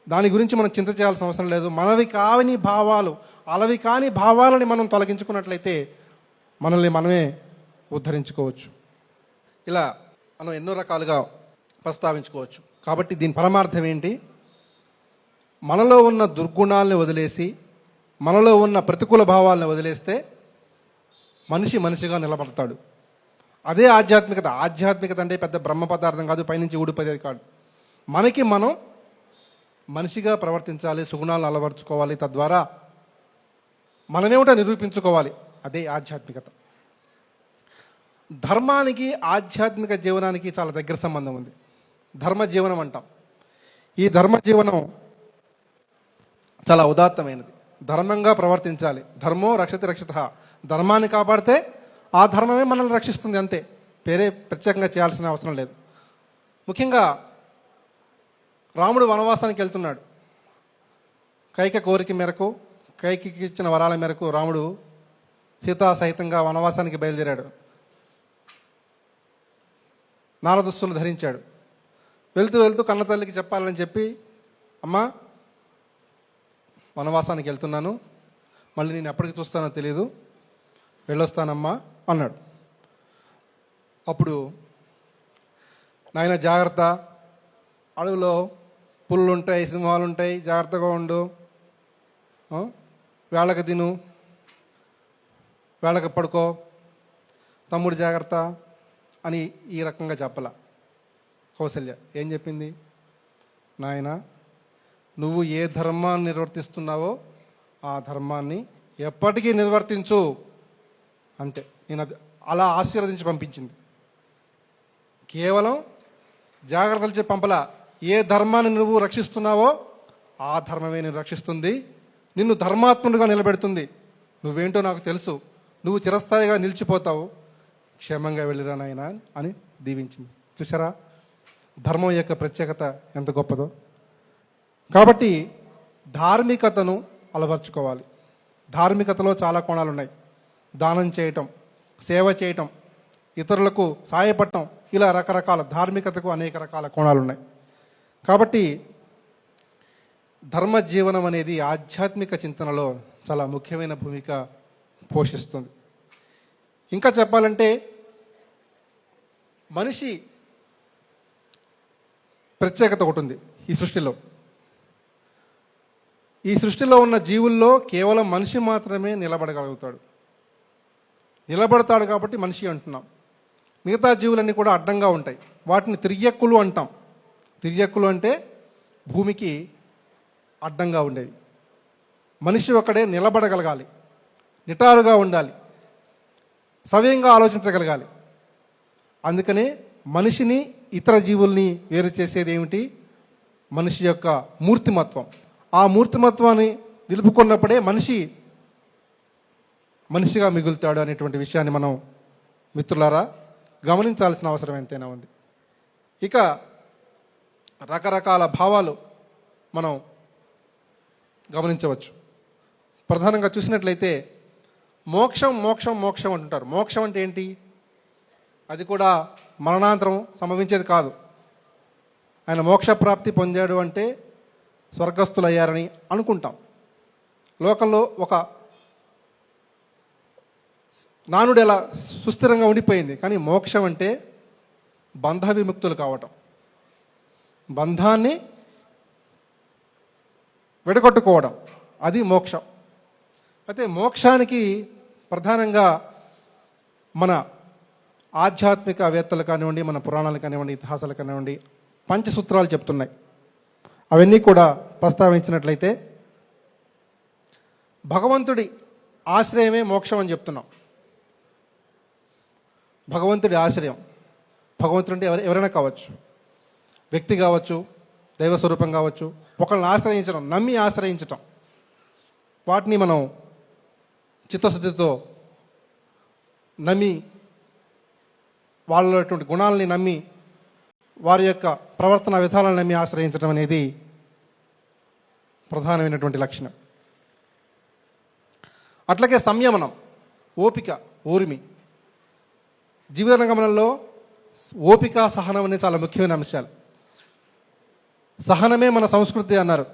దాని గురించి మనం చింత చేయాల్సిన అవసరం లేదు. మనవి కాని భావాలు, అలవి కాని భావాలని మనం తొలగించుకున్నట్లయితే మనల్ని మనమే ఉద్ధరించుకోవచ్చు. ఇలా మనం ఎన్నో రకాలుగా ప్రస్తావించుకోవచ్చు. కాబట్టి దీని పరమార్థం ఏంటి? మనలో ఉన్న దుర్గుణాలను వదిలేసి, మనలో ఉన్న ప్రతికూల భావాలను వదిలేస్తే మనిషి మనిషిగా నిలబడతాడు. అదే ఆధ్యాత్మికత. ఆధ్యాత్మికత అంటే పెద్ద బ్రహ్మ పదార్థం కాదు, పైనుంచి ఊడిపోయేది కాదు. మనకి మనం మనిషిగా ప్రవర్తించాలి, సుగుణాలను అలవర్చుకోవాలి, తద్వారా మనమేమిటో నిరూపించుకోవాలి. అదే ఆధ్యాత్మికత. ధర్మానికి ఆధ్యాత్మిక జీవనానికి చాలా దగ్గర సంబంధం ఉంది. ధర్మ జీవనం అంటాం. ఈ ధర్మ జీవనం చాలా ఉదాత్తమైనది. ధర్మంగా ప్రవర్తించాలి. ధర్మో రక్షతి రక్షిత. ధర్మాన్ని కాపాడితే ఆ ధర్మమే మనల్ని రక్షిస్తుంది, అంతే. పేరే ప్రత్యేకంగా చేయాల్సిన అవసరం లేదు. ముఖ్యంగా రాముడు వనవాసానికి వెళ్తున్నాడు. కైక కోరిక మేరకు, కైకకి ఇచ్చిన వరాల మేరకు రాముడు సీతా సహితంగా వనవాసానికి బయలుదేరాడు. నారదుస్తులు ధరించాడు. వెళ్తూ వెళ్తూ కన్న తల్లికి చెప్పాలని చెప్పి, అమ్మా వనవాసానికి వెళ్తున్నాను, మళ్ళీ నేను ఎప్పటికి చూస్తానో తెలియదు, వెళ్ళొస్తానమ్మా అన్నాడు. అప్పుడు నాయన జాగ్రత్త, అడవిలో పుల్లు ఉంటాయి, సింహాలు ఉంటాయి, జాగ్రత్తగా ఉండు, వేళకు తిను, వేళకు పడుకో, తమ్ముడు జాగ్రత్త అని ఈ రకంగా చెప్పాల. కౌసల్య ఏం చెప్పింది? నాయన నువ్వు ఏ ధర్మాన్ని నిర్వర్తిస్తున్నావో ఆ ధర్మాన్ని ఎప్పటికీ నిర్వర్తించు, అంతే. నేను అది అలా ఆశీర్వదించి పంపించింది. కేవలం జాగ్రత్తలు చెప్పి పంపలా. ఏ ధర్మాన్ని నువ్వు రక్షిస్తున్నావో ఆ ధర్మమే నిన్ను రక్షిస్తుంది, నిన్ను ధర్మాత్ముడిగా నిలబెడుతుంది. నువ్వేంటో నాకు తెలుసు, నువ్వు చిరస్థాయిగా నిలిచిపోతావు, క్షేమంగా వెళ్ళిరా నాయనా అని దీవించింది. చూసారా ధర్మం యొక్క ప్రత్యేకత ఎంత గొప్పదో. కాబట్టి ధార్మికతను అలవర్చుకోవాలి. ధార్మికతలో చాలా కోణాలు ఉన్నాయి. దానం చేయటం, సేవ చేయటం, ఇతరులకు సాయపడటం, ఇలా రకరకాల ధార్మికతకు అనేక రకాల కోణాలు ఉన్నాయి. కాబట్టి ధర్మ జీవనం అనేది ఆధ్యాత్మిక చింతనలో చాలా ముఖ్యమైన భూమిక పోషిస్తుంది. ఇంకా చెప్పాలంటే మనిషి ప్రత్యేకత ఒకటి ఉంది ఈ సృష్టిలో. ఈ సృష్టిలో ఉన్న జీవుల్లో కేవలం మనిషి మాత్రమే నిలబడగలుగుతాడు. నిలబడతాడు కాబట్టి మనిషి అంటున్నాం. మిగతా జీవులన్నీ కూడా అడ్డంగా ఉంటాయి. వాటిని తిర్యక్కులు అంటాం. తిర్యక్కులు అంటే భూమికి అడ్డంగా ఉండేవి. మనిషి ఒకడే నిలబడగలగాలి, నిటారుగా ఉండాలి, సవ్యంగా ఆలోచించగలగాలి. అందుకనే మనిషిని ఇతర జీవుల్ని వేరు చేసేది ఏమిటి? మనిషి యొక్క మూర్తిమత్వం. ఆ మూర్తిమత్వాన్ని నిలుపుకున్నప్పుడే మనిషి మనిషిగా మిగులుతాడు అనేటువంటి విషయాన్ని మనం మిత్రులారా గమనించాల్సిన అవసరం ఎంతైనా ఉంది. ఇక రకరకాల భావాలు మనం గమనించవచ్చు. ప్రధానంగా చూసినట్లయితే మోక్షం మోక్షం మోక్షం అంటుంటారు. మోక్షం అంటే ఏంటి? అది కూడా మరణాంతరం సంభవించేది కాదు. ఆయన మోక్ష ప్రాప్తి పొందాడు అంటే స్వర్గస్థులయ్యారని అనుకుంటాం. లోకంలో ఒక నానుడు ఎలా సుస్థిరంగా ఉండిపోయింది. కానీ మోక్షం అంటే బంధ విముక్తులు కావటం, బంధాన్ని విడగొట్టుకోవడం, అది మోక్షం. అయితే మోక్షానికి ప్రధానంగా మన ఆధ్యాత్మికవేత్తలు కానివ్వండి, మన పురాణాలు కానివ్వండి, ఇతిహాసాలు కానివ్వండి, పంచసూత్రాలు చెప్తున్నాయి. అవన్నీ కూడా ప్రస్తావించినట్లయితే భగవంతుడి ఆశ్రయమే మోక్షం అని చెప్తున్నాం. భగవంతుడి ఆశ్రయం, భగవంతుడు అంటే ఎవరైనా కావచ్చు, వ్యక్తి కావచ్చు, దైవ స్వరూపం కావచ్చు, ఒకళ్ళని ఆశ్రయించడం, నమ్మి ఆశ్రయించటం, వాటిని మనం చిత్తశుద్ధితో నమ్మి, వాళ్ళటువంటి గుణాలని నమ్మి, వారి యొక్క ప్రవర్తన విధానాలను నమ్మి ఆశ్రయించడం అనేది ప్రధానమైనటువంటి లక్షణం. అట్లాగే సంయమనం, ఓపిక, ఓర్మి. జీవన గమనంలో ఓపిక, సహనం అనేది చాలా ముఖ్యమైన అంశాలు. సహనమే మన సంస్కృతి అన్నారు.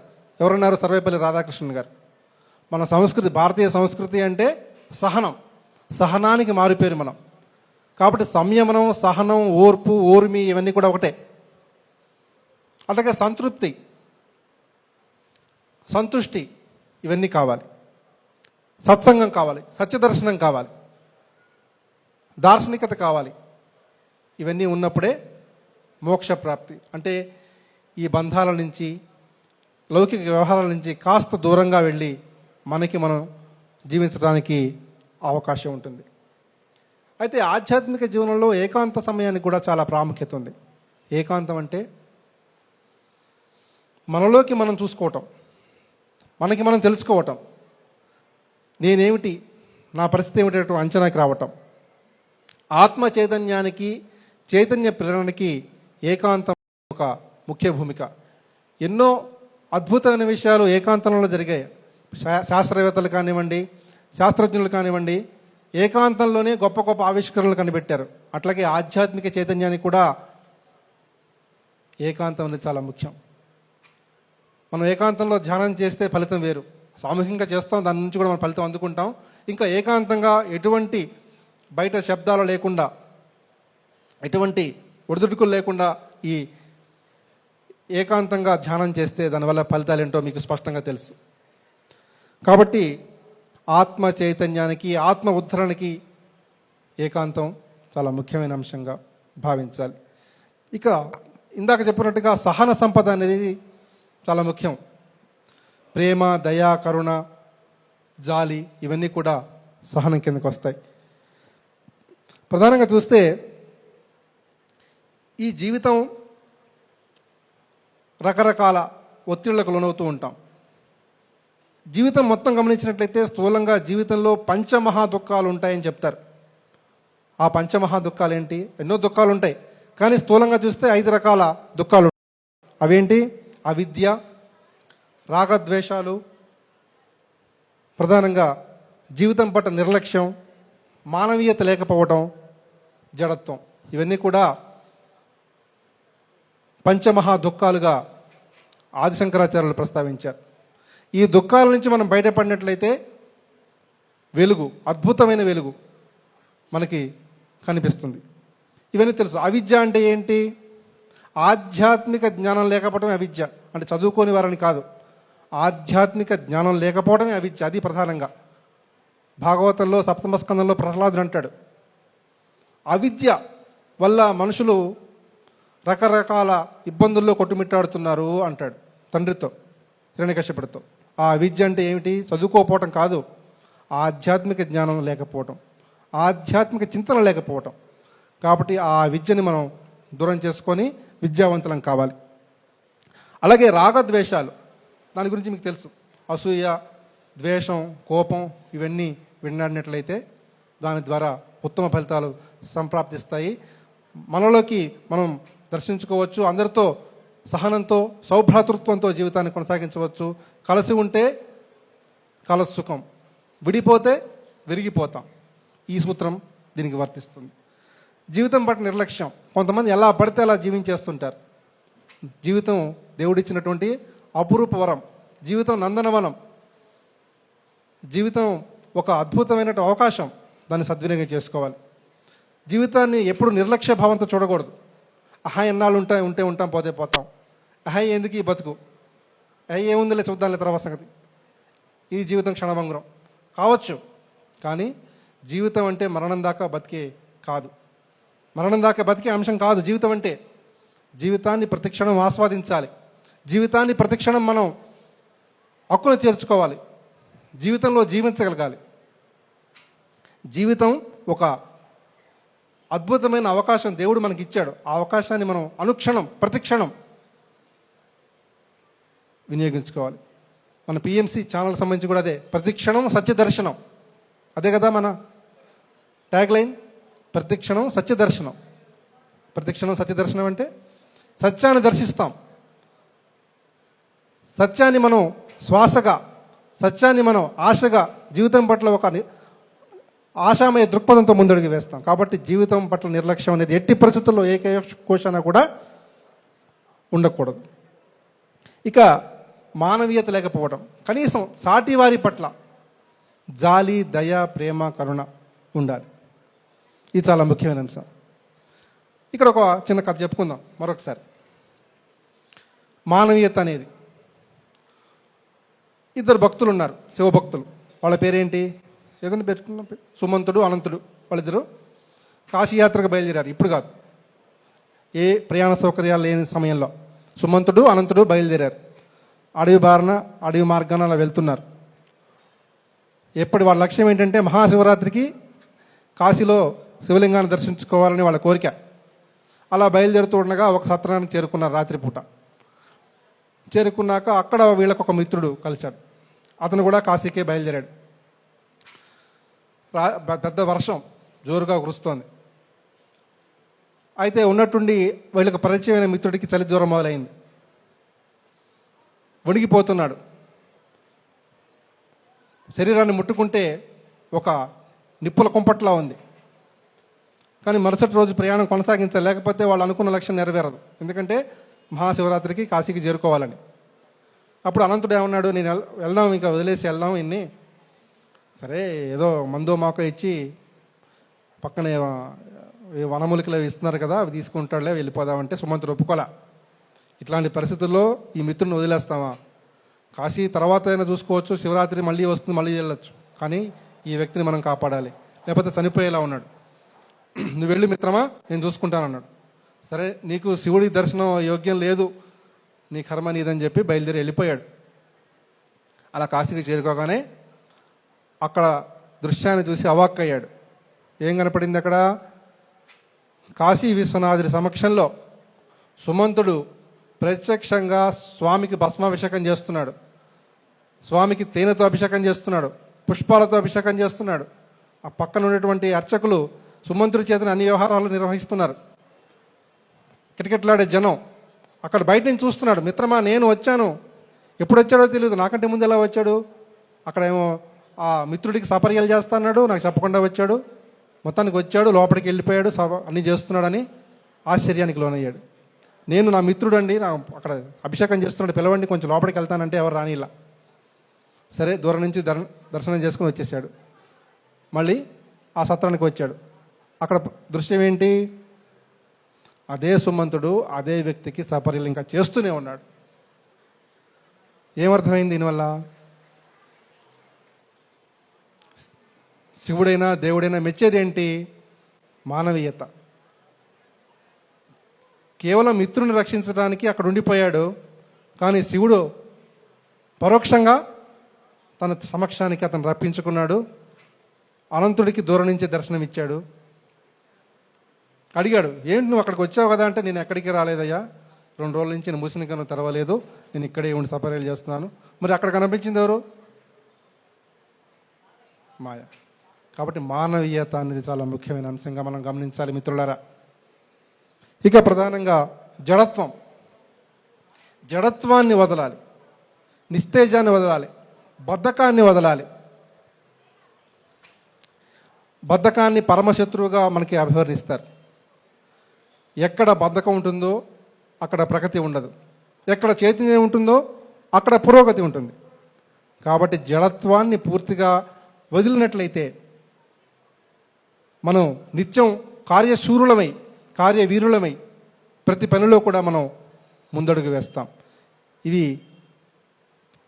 ఎవరన్నారు? సర్వేపల్లి రాధాకృష్ణన్ గారు. మన సంస్కృతి, భారతీయ సంస్కృతి అంటే సహనం, సహనానికి మారిపోయారు మనం. కాబట్టి సంయమనం, సహనం, ఓర్పు, ఓర్మి ఇవన్నీ కూడా ఒకటే. అట్లాగే సంతృప్తి, సంతుష్టి ఇవన్నీ కావాలి. సత్సంగం కావాలి, సత్యదర్శనం కావాలి, దార్శనికత కావాలి. ఇవన్నీ ఉన్నప్పుడే మోక్ష ప్రాప్తి. అంటే ఈ బంధాల నుంచి, లౌకిక వ్యవహారాల నుంచి కాస్త దూరంగా వెళ్ళి మనకి మనం జీవించడానికి అవకాశం ఉంటుంది. అయితే ఆధ్యాత్మిక జీవనంలో ఏకాంత సమయానికి కూడా చాలా ప్రాముఖ్యత ఉంది. ఏకాంతం అంటే మనలోకి మనం చూసుకోవటం, మనకి మనం తెలుసుకోవటం, నేనేమిటి, నా పరిస్థితి ఏమిటో అంచనాకి రావటం. ఆత్మ చైతన్యానికి, చైతన్య ప్రేరణకి ఏకాంతం ఒక ముఖ్య భూమిక. ఎన్నో అద్భుతమైన విషయాలు ఏకాంతంలో జరిగాయి. శాస్త్రవేత్తలు కానివ్వండి, శాస్త్రజ్ఞులు కానివ్వండి, ఏకాంతంలోనే గొప్ప గొప్ప ఆవిష్కరణలు కనిపెట్టారు. అట్లాగే ఆధ్యాత్మిక చైతన్యానికి కూడా ఏకాంతం అనేది చాలా ముఖ్యం. మనం ఏకాంతంలో ధ్యానం చేస్తే ఫలితం వేరు. సామూహికంగా చేస్తాం, దాని నుంచి కూడా మనం ఫలితం అందుకుంటాం. ఇంకా ఏకాంతంగా ఎటువంటి బయట శబ్దాలు లేకుండా, ఎటువంటి ఒడిదుడుకులు లేకుండా ఈ ఏకాంతంగా ధ్యానం చేస్తే దానివల్ల ఫలితాలు ఏంటో మీకు స్పష్టంగా తెలుసు. కాబట్టి ఆత్మ చైతన్యానికి, ఆత్మ ఉద్ధరణకి ఏకాంతం చాలా ముఖ్యమైన అంశంగా భావించాలి. ఇక ఇందాక చెప్పినట్టుగా సహన సంపద అనేది చాలా ముఖ్యం. ప్రేమ, దయ, కరుణ, జాలి ఇవన్నీ కూడా సహనం కిందకు వస్తాయి. ప్రధానంగా చూస్తే ఈ జీవితం రకరకాల ఒత్తిళ్లకు లోనవుతూ ఉంటాం. జీవితం మొత్తం గమనించినట్లయితే స్థూలంగా జీవితంలో పంచమహా దుఃఖాలు ఉంటాయని చెప్తారు. ఆ పంచమహా దుఃఖాలు ఏంటి? ఎన్నో దుఃఖాలు ఉంటాయి, కానీ స్థూలంగా చూస్తే 5 రకాల దుఃఖాలు. అవేంటి? అవిద్య, రాగద్వేషాలు, ప్రధానంగా జీవితం పట్ల నిర్లక్ష్యం, మానవీయత లేకపోవటం, జడత్వం. ఇవన్నీ కూడా పంచమహా దుఃఖాలుగా ఆదిశంకరాచార్యులు ప్రస్తావించారు. ఈ దుఃఖాల నుంచి మనం బయటపడినట్లయితే వెలుగు, అద్భుతమైన వెలుగు మనకి కనిపిస్తుంది. ఇవన్నీ తెలుసు. అవిద్య అంటే ఏంటి? ఆధ్యాత్మిక జ్ఞానం లేకపోవడమే అవిద్య. అంటే చదువుకోని వారని కాదు, ఆధ్యాత్మిక జ్ఞానం లేకపోవడమే అవిద్య. అది ప్రధానంగా భాగవతంలో 7వ స్కందంలో ప్రహ్లాదుడు అంటాడు, అవిద్య వల్ల మనుషులు రకరకాల ఇబ్బందుల్లో కొట్టుమిట్టాడుతున్నారు అంటాడు తండ్రితో, హిరణ్యకశ్యపుడితో. ఆ అవిద్య అంటే ఏమిటి? చదువుకోకపోవటం కాదు, ఆధ్యాత్మిక జ్ఞానం లేకపోవటం, ఆధ్యాత్మిక చింతన లేకపోవటం. కాబట్టి ఆ విద్యని మనం దూరం చేసుకొని విద్యావంతులం కావాలి. అలాగే రాగద్వేషాలు, దాని గురించి మీకు తెలుసు. అసూయ, ద్వేషం, కోపం ఇవన్నీ విన్నాడినట్లయితే దాని ద్వారా ఉత్తమ ఫలితాలు సంప్రాప్తిస్తాయి. మనలోకి మనం దర్శించుకోవచ్చు. అందరితో సహనంతో, సౌభ్రాతృత్వంతో జీవితాన్ని కొనసాగించవచ్చు. కలిసి ఉంటే కలసు సుఖం, విడిపోతే విరిగిపోతాం. ఈ సూత్రం దీనికి వర్తిస్తుంది. జీవితం పట్ల నిర్లక్ష్యం. కొంతమంది ఎలా పడితే అలా జీవించేస్తుంటారు. జీవితం దేవుడిచ్చినటువంటి అపురూప వరం. జీవితం నందనవనం. జీవితం ఒక అద్భుతమైన అవకాశం. దాన్ని సద్వినియోగం చేసుకోవాలి. జీవితాన్ని ఎప్పుడు నిర్లక్ష్య భావంతో చూడకూడదు. ఎన్నాళ్ళు ఉంటే ఉంటాం, పోతే పోతాం. ఎందుకు ఈ బతుకు, ఏముందిలే చూద్దాంలే తర్వాత సంగతి. ఈ జీవితం క్షణభంగురం కావచ్చు, కానీ జీవితం అంటే మరణం దాకా బతికే కాదు, మరణం దాకా బతికే అంశం కాదు జీవితం అంటే. జీవితాన్ని ప్రతిక్షణం ఆస్వాదించాలి. జీవితాన్ని ప్రతిక్షణం మనం హక్కును చేర్చుకోవాలి. జీవితంలో జీవించగలగాలి. జీవితం ఒక అద్భుతమైన అవకాశం దేవుడు మనకి ఇచ్చాడు. ఆ అవకాశాన్ని మనం అనుక్షణం, ప్రతిక్షణం వినియోగించుకోవాలి. మన పిఎంసి ఛానల్ సంబంధించి కూడా అదే, ప్రతిక్షణం సత్యదర్శనం. అదే కదా మన ట్యాగ్ లైన్, ప్రతిక్షణం సత్యదర్శనం. ప్రతిక్షణం సత్యదర్శనం అంటే సత్యాన్ని దర్శిస్తాం. సత్యాన్ని మనం శ్వాసగా, సత్యాన్ని మనం ఆశగా, జీవితం పట్ల ఒక ఆశామయ దృక్పథంతో ముందడుగు వేస్తాం. కాబట్టి జీవితం పట్ల నిర్లక్ష్యం అనేది ఎట్టి పరిస్థితుల్లో ఏకకోశాన కూడా ఉండకూడదు. ఇక మానవీయత లేకపోవడం, కనీసం సాటివారి పట్ల జాలి, దయ, ప్రేమ, కరుణ ఉండాలి. ఇది చాలా ముఖ్యమైన అంశం. ఇక్కడ ఒక చిన్న కథ చెప్పుకుందాం మరొకసారి. మానవీయత అనేది, 2 భక్తులు ఉన్నారు, శివభక్తులు. వాళ్ళ పేరేంటి? ఏదైనా పెట్టుకున్న సుమంతుడు, అనంతుడు. వాళ్ళిద్దరూ కాశీయాత్రకు బయలుదేరారు. ఇప్పుడు కాదు, ఏ ప్రయాణ సౌకర్యాలు లేని సమయంలో సుమంతుడు, అనంతుడు బయలుదేరారు. అడవి మార్గాన అలా వెళ్తున్నారు. వాళ్ళ లక్ష్యం ఏంటంటే మహాశివరాత్రికి కాశీలో శివలింగాన్ని దర్శించుకోవాలని వాళ్ళ కోరిక. అలా బయలుదేరుతూ ఉండగా ఒక సత్రానికి చేరుకున్నారు రాత్రిపూట. చేరుకున్నాక అక్కడ వీళ్ళకు ఒక మిత్రుడు కలిశాడు. అతను కూడా కాశీకే బయలుదేరాడు. పెద్ద వర్షం జోరుగా కురుస్తోంది. అయితే ఉన్నట్టుండి వీళ్ళకి పరిచయమైన మిత్రుడికి చలి జ్వరం మొదలైంది. వణిగిపోతున్నాడు. శరీరాన్ని ముట్టుకుంటే ఒక నిప్పుల కుంపట్లా ఉంది. కానీ మరుసటి రోజు ప్రయాణం కొనసాగించాలి, లేకపోతే వాళ్ళు అనుకున్న లక్ష్యం నెరవేరదు. ఎందుకంటే మహాశివరాత్రికి కాశీకి చేరుకోవాలని. అప్పుడు అనంతుడు ఏమన్నాడు, నేను వెళ్దాం, ఇంకా వదిలేసి వెళ్దాం ఇన్ని, సరే ఏదో మందో మాకో ఇచ్చి పక్కనే వనమూలికలు ఇస్తున్నారు కదా, అవి తీసుకుంటాడులే, వెళ్ళిపోదామంటే సుమంతుడు ఒప్పుకోలే. ఇట్లాంటి పరిస్థితుల్లో ఈ మిత్రుడిని వదిలేస్తామా? కాశీ తర్వాత అయినా చూసుకోవచ్చు, శివరాత్రి మళ్ళీ వస్తుంది, మళ్ళీ వెళ్ళొచ్చు, కానీ ఈ వ్యక్తిని మనం కాపాడాలి, లేకపోతే చనిపోయేలా ఉన్నాడు. నువ్వు వెళ్ళి మిత్రమా, నేను చూసుకుంటానన్నాడు. సరే, నీకు శివుడి దర్శనం యోగ్యం లేదు, నీ కర్మ నీదని చెప్పి బయలుదేరి వెళ్ళిపోయాడు. అలా కాశీకి చేరుకోగానే అక్కడ దృశ్యాన్ని చూసి అవాక్కయ్యాడు. ఏం కనపడింది అక్కడ? కాశీ విశ్వనాథుడి సమక్షంలో సుమంతుడు ప్రత్యక్షంగా స్వామికి భస్మాభిషేకం చేస్తున్నాడు, స్వామికి తేనెతో అభిషేకం చేస్తున్నాడు, పుష్పాలతో అభిషేకం చేస్తున్నాడు. ఆ పక్కన ఉన్నటువంటి అర్చకులు సుమంతుడి చేతన అన్ని వ్యవహారాలు నిర్వహిస్తున్నారు. కిటకిటలాడే జనం అక్కడ బయట నుంచి చూస్తున్నాడు. మిత్రమా, నేను వచ్చాను, ఎప్పుడు వచ్చాడో తెలియదు, నాకంటే ముందు ఎలా వచ్చాడు? అక్కడేమో ఆ మిత్రుడికి సపర్యలు చేస్తా అన్నాడు, నాకు చెప్పకుండా వచ్చాడు, మొత్తానికి వచ్చాడు, లోపలికి వెళ్ళిపోయాడు, అన్ని చేస్తున్నాడని ఆశ్చర్యానికి లోనయ్యాడు. నేను నా మిత్రుడు అండి, నా అక్కడ అభిషేకం చేస్తున్నాడు, పిలవండి, కొంచెం లోపలికి వెళ్తానంటే ఎవరు రానిలా. సరే, దూరం నుంచి దర్శనం చేసుకుని వచ్చేసాడు. మళ్ళీ ఆ సత్రానికి వచ్చాడు. అక్కడ దృశ్యం ఏంటి? అదే సుమంతుడు అదే వ్యక్తికి సపర్యలు ఇంకా చేస్తూనే ఉన్నాడు. ఏమర్థమైంది దీనివల్ల? శివుడైనా దేవుడైనా మెచ్చేది ఏంటి? మానవీయత. కేవలం మిత్రుని రక్షించడానికి అక్కడ ఉండిపోయాడు, కానీ శివుడు పరోక్షంగా తన సమక్షానికి అతను రప్పించుకున్నాడు. అనంతుడికి దూరం నుంచి దర్శనం ఇచ్చాడు. అడిగాడు, ఏంటి నువ్వు అక్కడికి వచ్చావు కదా అంటే, నేను ఎక్కడికి రాలేదయ్యా, 2 రోజుల నుంచి నేను మూసిన కను తెరవలేదు, నేను ఇక్కడే ఉండి సపర్యలు చేస్తున్నాను. మరి అక్కడ కనిపించింది ఎవరు? మాయ. కాబట్టి మానవీయత అనేది చాలా ముఖ్యమైన అంశంగా మనం గమనించాలి మిత్రులారా. ఇక ప్రధానంగా జడత్వం. జడత్వాన్ని వదలాలి, నిస్తేజాన్ని వదలాలి, బద్ధకాన్ని వదలాలి. బద్ధకాన్ని పరమశత్రువుగా మనకి అభివర్ణిస్తారు. ఎక్కడ బద్ధకం ఉంటుందో అక్కడ ప్రగతి ఉండదు, ఎక్కడ చైతన్యం ఉంటుందో అక్కడ పురోగతి ఉంటుంది. కాబట్టి జడత్వాన్ని పూర్తిగా వదిలినట్లయితే మనం నిత్యం కార్యశూరులమై కార్యవీరులమై ప్రతి పనిలో కూడా మనం ముందడుగు వేస్తాం. ఇవి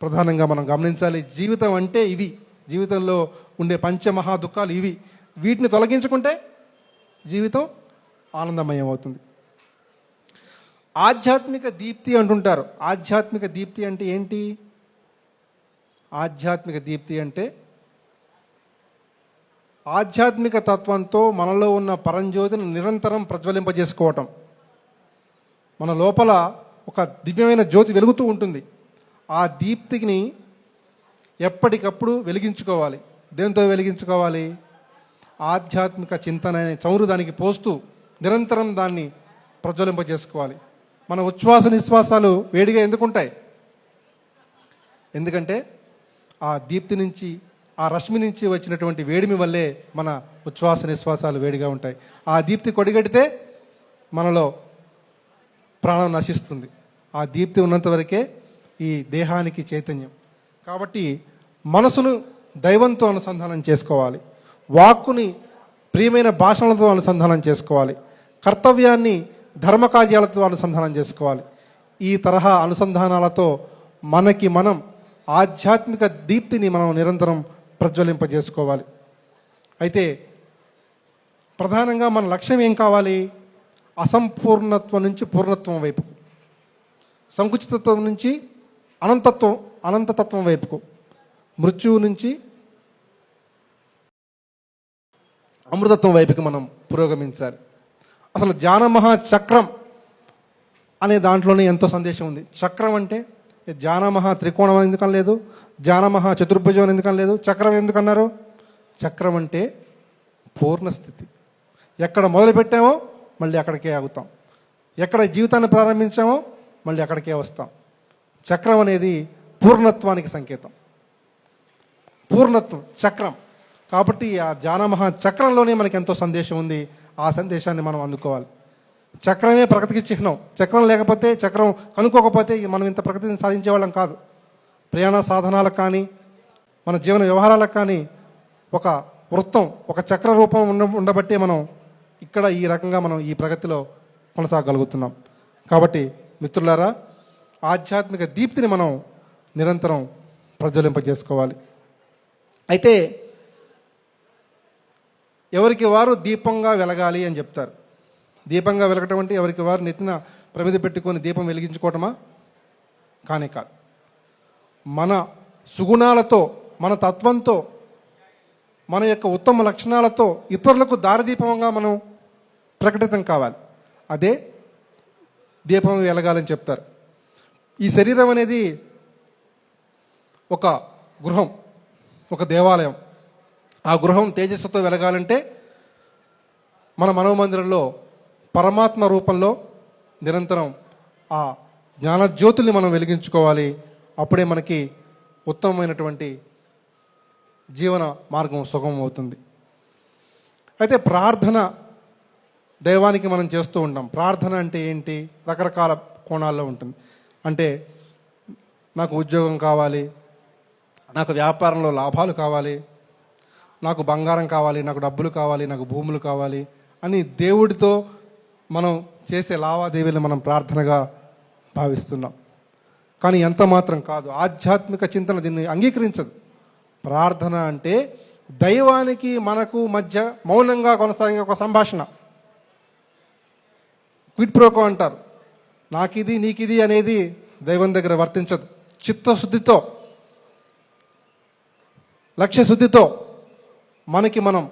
ప్రధానంగా మనం గమనించాలి. జీవితం అంటే ఇవి, జీవితంలో ఉండే పంచమహా దుఃఖాలు ఇవి. వీటిని తొలగించుకుంటే జీవితం ఆనందమయం అవుతుంది. ఆధ్యాత్మిక దీప్తి అంటుంటారు. ఆధ్యాత్మిక దీప్తి అంటే ఏంటి? ఆధ్యాత్మిక దీప్తి అంటే ఆధ్యాత్మిక తత్వంతో మనలో ఉన్న పరంజ్యోతిని నిరంతరం ప్రజ్వలింపజేసుకోవటం. మన లోపల ఒక దివ్యమైన జ్యోతి వెలుగుతూ ఉంటుంది. ఆ దీప్తిని ఎప్పటికప్పుడు వెలిగించుకోవాలి. దేంతో వెలిగించుకోవాలి? ఆధ్యాత్మిక చింతన అనే చమురు దానికి పోస్తూ నిరంతరం దాన్ని ప్రజ్వలింపజేసుకోవాలి. మన ఉచ్ఛ్వాస నిశ్వాసాలు వేడిగా ఎందుకుంటాయి? ఎందుకంటే ఆ దీప్తి నుంచి, ఆ రశ్మి నుంచి వచ్చినటువంటి వేడిమి వల్లే మన ఉచ్ఛ్వాస నిశ్వాసాలు వేడిగా ఉంటాయి. ఆ దీప్తి కొడిగడితే మనలో ప్రాణం నశిస్తుంది. ఆ దీప్తి ఉన్నంత వరకే ఈ దేహానికి చైతన్యం. కాబట్టి మనసును దైవంతో అనుసంధానం చేసుకోవాలి, వాక్కుని ప్రియమైన భాషలతో అనుసంధానం చేసుకోవాలి, కర్తవ్యాన్ని ధర్మకార్యాలతో అనుసంధానం చేసుకోవాలి. ఈ తరహా అనుసంధానాలతో మనకి మనం ఆధ్యాత్మిక దీప్తిని మనం నిరంతరం ప్రజ్వలింపజేసుకోవాలి. అయితే ప్రధానంగా మన లక్ష్యం ఏం కావాలి? అసంపూర్ణత్వం నుంచి పూర్ణత్వం వైపుకు, సంకుచితత్వం నుంచి అనంతతత్వం వైపుకు, మృత్యువు నుంచి అమృతత్వం వైపుకి మనం పురోగమించాలి. అసలు జానమహా చక్రం అనే దాంట్లోనే ఎంతో సందేశం ఉంది. చక్రం అంటే జానమహా త్రికోణం ఎందుకని లేదు, జానమహా చతుర్భుజం అని ఎందుకని లేదు, చక్రం ఎందుకన్నారు? చక్రం అంటే పూర్ణస్థితి. ఎక్కడ మొదలు పెట్టామో మళ్ళీ అక్కడికే ఆగుతాం, ఎక్కడ జీవితాన్ని ప్రారంభించామో మళ్ళీ అక్కడికే వస్తాం. చక్రం అనేది పూర్ణత్వానికి సంకేతం. పూర్ణత్వం చక్రం. కాబట్టి ఆ జ్ఞానమహా చక్రంలోనే మనకి ఎంతో సందేశం ఉంది. ఆ సందేశాన్ని మనం అందుకోవాలి. చక్రమే ప్రగతికి చిహ్నం. చక్రం లేకపోతే, చక్రం కనుక్కోకపోతే మనం ఇంత ప్రగతిని సాధించే వాళ్ళం కాదు. ప్రయాణ సాధనాలకు కానీ, మన జీవన వ్యవహారాలకు కానీ ఒక వృత్తం, ఒక చక్ర రూపం ఉండబట్టే మనం ఇక్కడ ఈ రకంగా మనం ఈ ప్రగతిలో కొనసాగలుగుతున్నాం. కాబట్టి మిత్రులారా, ఆధ్యాత్మిక దీప్తిని మనం నిరంతరం ప్రజ్వలింపజేసుకోవాలి. అయితే ఎవరికి వారు దీపంగా వెలగాలి అని చెప్తారు. దీపంగా వెలగటం అంటే ఎవరికి వారు నెత్తిన ప్రమిద పెట్టుకొని దీపం వెలిగించుకోవటమా? కానే కాదు. మన సుగుణాలతో, మన తత్వంతో, మన యొక్క ఉత్తమ లక్షణాలతో ఇతరులకు దారిదీపంగా మనం ప్రకటితం కావాలి. అదే దీపం వెలగాలని చెప్తారు. ఈ శరీరం అనేది ఒక గృహం, ఒక దేవాలయం. ఆ గృహం తేజస్సుతో వెలగాలంటే మన మనోమందిరంలో పరమాత్మ రూపంలో నిరంతరం ఆ జ్ఞానజ్యోతుల్ని మనం వెలిగించుకోవాలి. అప్పుడే మనకి ఉత్తమమైనటువంటి జీవన మార్గం సుగమం అవుతుంది. అయితే ప్రార్థన దైవానికి మనం చేస్తూ ఉంటాం. ప్రార్థన అంటే ఏంటి? రకరకాల కోణాల్లో ఉంటుంది. అంటే నాకు ఉద్యోగం కావాలి, నాకు వ్యాపారంలో లాభాలు కావాలి, నాకు బంగారం కావాలి, నాకు డబ్బులు కావాలి, నాకు భూములు కావాలి అని దేవుడితో మనం చేసే లావాదేవీలు మనం ప్రార్థనగా భావిస్తున్నాం. కానీ ఎంత మాత్రం కాదు. ఆధ్యాత్మిక చింతన దీన్ని అంగీకరించదు. ప్రార్థన అంటే దైవానికి మనకు మధ్య మౌనంగా కొనసాగే ఒక సంభాషణ. క్విడ్ ప్రోకో అంటారు. నాకిది నీకిది అనేది దైవం దగ్గర వర్తించదు. చిత్తశుద్ధితో, లక్ష్య శుద్ధితో మనకి మనం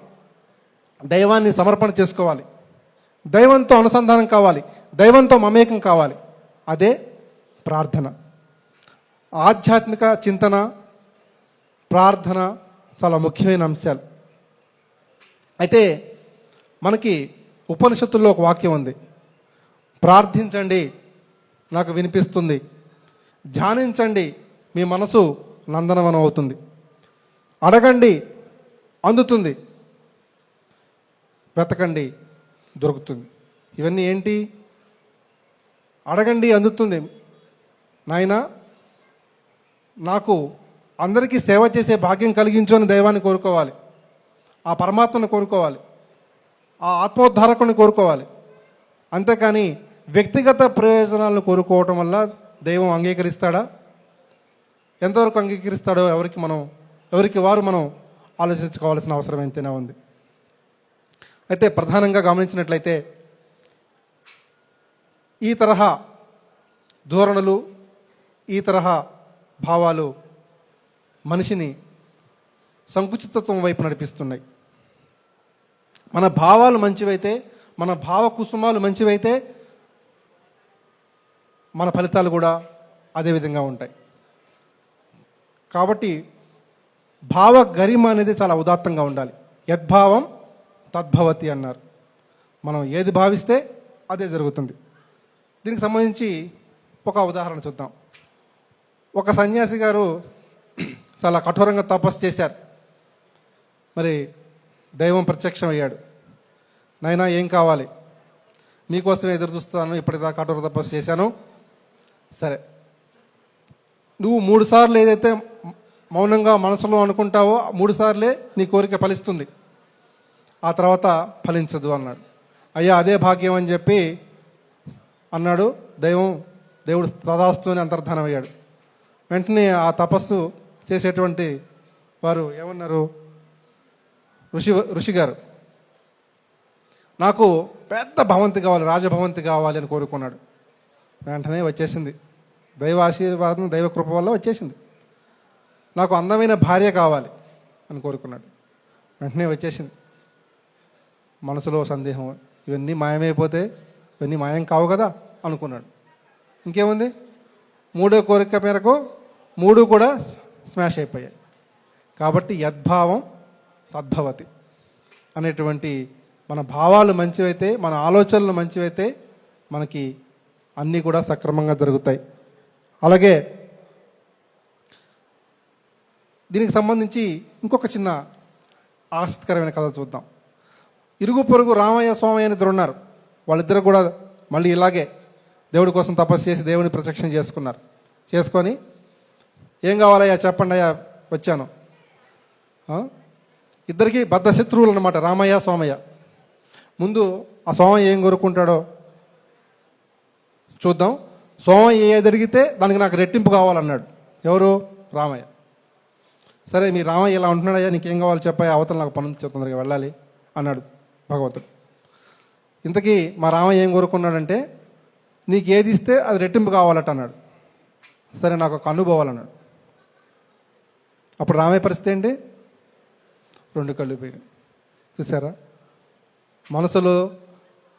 దైవాన్ని సమర్పణ చేసుకోవాలి. దైవంతో అనుసంధానం కావాలి, దైవంతో మమేకం కావాలి. అదే ప్రార్థన. ఆధ్యాత్మిక చింతన, ప్రార్థన చాలా ముఖ్యమైన అంశాలు. అయితే మనకి ఉపనిషత్తుల్లో ఒక వాక్యం ఉంది. ప్రార్థించండి, నాకు వినిపిస్తుంది. ధ్యానించండి, మీ మనసు నందనవనం అవుతుంది. అడగండి, అందుతుంది. వెతకండి, దొరుకుతుంది. ఇవన్నీ ఏంటి? అడగండి, అందుతుంది. నాయనా, నాకు అందరికీ సేవ చేసే భాగ్యం కలిగించు అని దైవాన్ని కోరుకోవాలి. ఆ పరమాత్మను కోరుకోవాలి. ఆ ఆత్మోద్ధారకుని కోరుకోవాలి. అంతేకాని వ్యక్తిగత ప్రయోజనాలను కోరుకోవటం వల్ల దైవం అంగీకరిస్తాడా? ఎంతవరకు అంగీకరిస్తాడో ఎవరికి వారు మనం ఆలోచించుకోవాల్సిన అవసరం ఎంతైనా ఉంది. అయితే ప్రధానంగా గమనించినట్లయితే ఈ తరహా ధోరణులు, ఈ తరహా భావాలు మనిషిని సంకుచితత్వం వైపు నడిపిస్తున్నాయి. మన భావాలు మంచివైతే, మన భావ కుసుమాలు మంచివైతే మన ఫలితాలు కూడా అదే విధంగా ఉంటాయి. కాబట్టి భావ గరిమ అనేది చాలా ఉదాత్తంగా ఉండాలి. యద్భావం తద్భవతి అన్నారు. మనం ఏది భావిస్తే అదే జరుగుతుంది. దీనికి సంబంధించి ఒక ఉదాహరణ చూద్దాం. ఒక సన్యాసి గారు చాలా కఠోరంగా తపస్సు చేశారు. మరి దైవం ప్రత్యక్షం అయ్యాడు. నాయనా, ఏం కావాలి? మీకోసమే ఎదురు చూస్తాను, ఇప్పటిదాకా కఠోర తపస్సు చేశాను. సరే, నువ్వు 3 సార్లు ఏదైతే మౌనంగా మనసులో అనుకుంటావో 3 సార్లే నీ కోరిక ఫలిస్తుంది, ఆ తర్వాత ఫలించదు అన్నాడు. అయ్యా, అదే భాగ్యం అని చెప్పి అన్నాడు. దేవుడు తదాస్తు అని అంతర్ధానం అయ్యాడు. వెంటనే ఆ తపస్సు చేసేటువంటి వారు ఏమన్నారు? ఋషి గారు, నాకు పెద్ద భవంతి కావాలి, రాజభవంతి కావాలి అని కోరుకున్నాడు. వెంటనే వచ్చేసింది. దైవ ఆశీర్వాదం, దైవ కృప వల్ల వచ్చేసింది. నాకు అందమైన భార్య కావాలి అని కోరుకున్నాడు. వెంటనే వచ్చేసింది. మనసులో సందేహం, ఇవన్నీ మాయమైపోతే ఇవన్నీ మాయం కావు కదా అనుకున్నాడు. ఇంకేముంది? 3వ కోరిక మేరకు 3 కూడా స్మాష్ అయిపోయాయి. కాబట్టి యద్భావం తద్భవతి అనేటువంటి మన భావాలు మంచివైతే, మన ఆలోచనలు మంచివైతే మనకి అన్నీ కూడా సక్రమంగా జరుగుతాయి. అలాగే దీనికి సంబంధించి ఇంకొక చిన్న ఆసక్తికరమైన కథ చూద్దాం. ఇరుగు పొరుగు రామయ్య సోమయ్య అని ఇద్దరు ఉన్నారు. వాళ్ళిద్దరు కూడా మళ్ళీ ఇలాగే దేవుడి కోసం తపస్సు చేసి దేవుని ప్రత్యక్షం చేసుకున్నారు. చేసుకొని ఏం కావాలయ్యా చెప్పండి అయ్యా వచ్చాను. ఇద్దరికి బద్ధ శత్రువులు అనమాట రామయ్య సోమయ్య. ముందు ఆ సోమయ్య ఏం కోరుకుంటాడో చూద్దాం. సోమయ్య ఏది అడిగితే దానికి నాకు రెట్టింపు కావాలన్నాడు. ఎవరు? రామయ్య. సరే మీ రామయ్య ఇలా ఉంటున్నాడయ్యా, నీకేం కావాలి చెప్పాయి, అవతల నాకు పని తొందరగా వెళ్ళాలి అన్నాడు భగవంతుడు. ఇంతకీ మా రామయ్య ఏం కోరుకున్నాడంటే నీకు ఏది ఇస్తే అది రెట్టింపు కావాలట అన్నాడు. సరే నాకు ఒక కన్ను పోవాలన్నాడు. అప్పుడు రామయ్య పరిస్థితి ఏంటి? 2 కళ్ళు పోయినాయి. చూసారా, మనసులో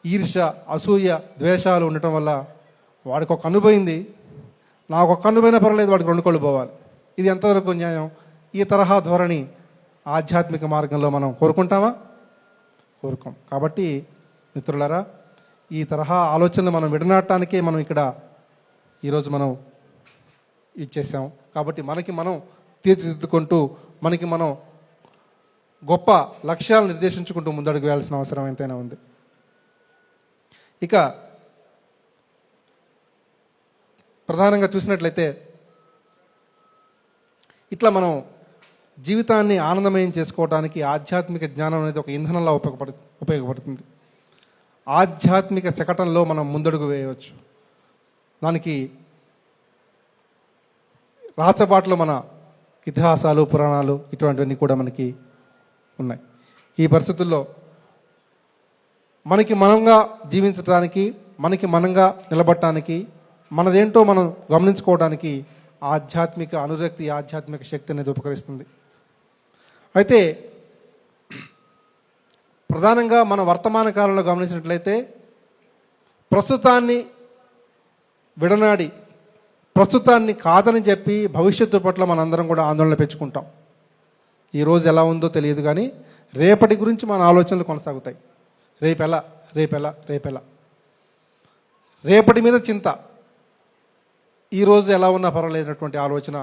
ఈర్ష్య, అసూయ, ద్వేషాలు ఉండటం వల్ల వాడికి ఒక కన్ను పోయింది, నాకు ఒక కన్ను పోయినా పర్వాలేదు, వాడికి 2 కళ్ళు పోవాలి. ఇది ఎంతవరకు న్యాయం? ఈ తరహా ధోరణి ఆధ్యాత్మిక మార్గంలో మనం కోరుకుంటామా? కోరుకోం. కాబట్టి మిత్రులారా, ఈ తరహా ఆలోచనలు మనం విడనాటడానికే మనం ఇక్కడ ఈరోజు మనం ఇచ్చేసాం. కాబట్టి మనకి మనం తీర్చిదిద్దుకుంటూ మనకి మనం గొప్ప లక్ష్యాలు నిర్దేశించుకుంటూ ముందడుగు వేయాల్సిన అవసరం ఎంతైనా ఉంది. ఇక ప్రధానంగా చూసినట్లయితే ఇట్లా మనం జీవితాన్ని ఆనందమయం చేసుకోవడానికి ఆధ్యాత్మిక జ్ఞానం అనేది ఒక ఇంధనంలా ఉపయోగపడుతుంది. ఆధ్యాత్మిక శకటంలో మనం ముందడుగు వేయవచ్చు. దానికి రాచబాటలో మన ఇతిహాసాలు, పురాణాలు ఇటువంటివన్నీ కూడా మనకి ఉన్నాయి. ఈ పరిస్థితుల్లో మనకి మనంగా జీవించడానికి, మనకి మనంగా నిలబడటానికి, మనదేంటో మనం గమనించుకోవడానికి ఆధ్యాత్మిక అనురక్తి, ఆధ్యాత్మిక శక్తి అనేది ఉపకరిస్తుంది. అయితే ప్రధానంగా మన వర్తమాన కాలంలో గమనించినట్లయితే ప్రస్తుతాన్ని విడనాడి, ప్రస్తుతాన్ని కాదని చెప్పి భవిష్యత్తు పట్ల మనందరం కూడా ఆందోళన పెంచుకుంటాం. ఈ రోజు ఎలా ఉందో తెలియదు కానీ రేపటి గురించి మన ఆలోచనలు కొనసాగుతాయి. రేపెలా, రేపెలా, రేపెలా, రేపటి మీద చింత. ఈ రోజు ఎలా ఉన్నా పర్వాలేనటువంటి ఆలోచన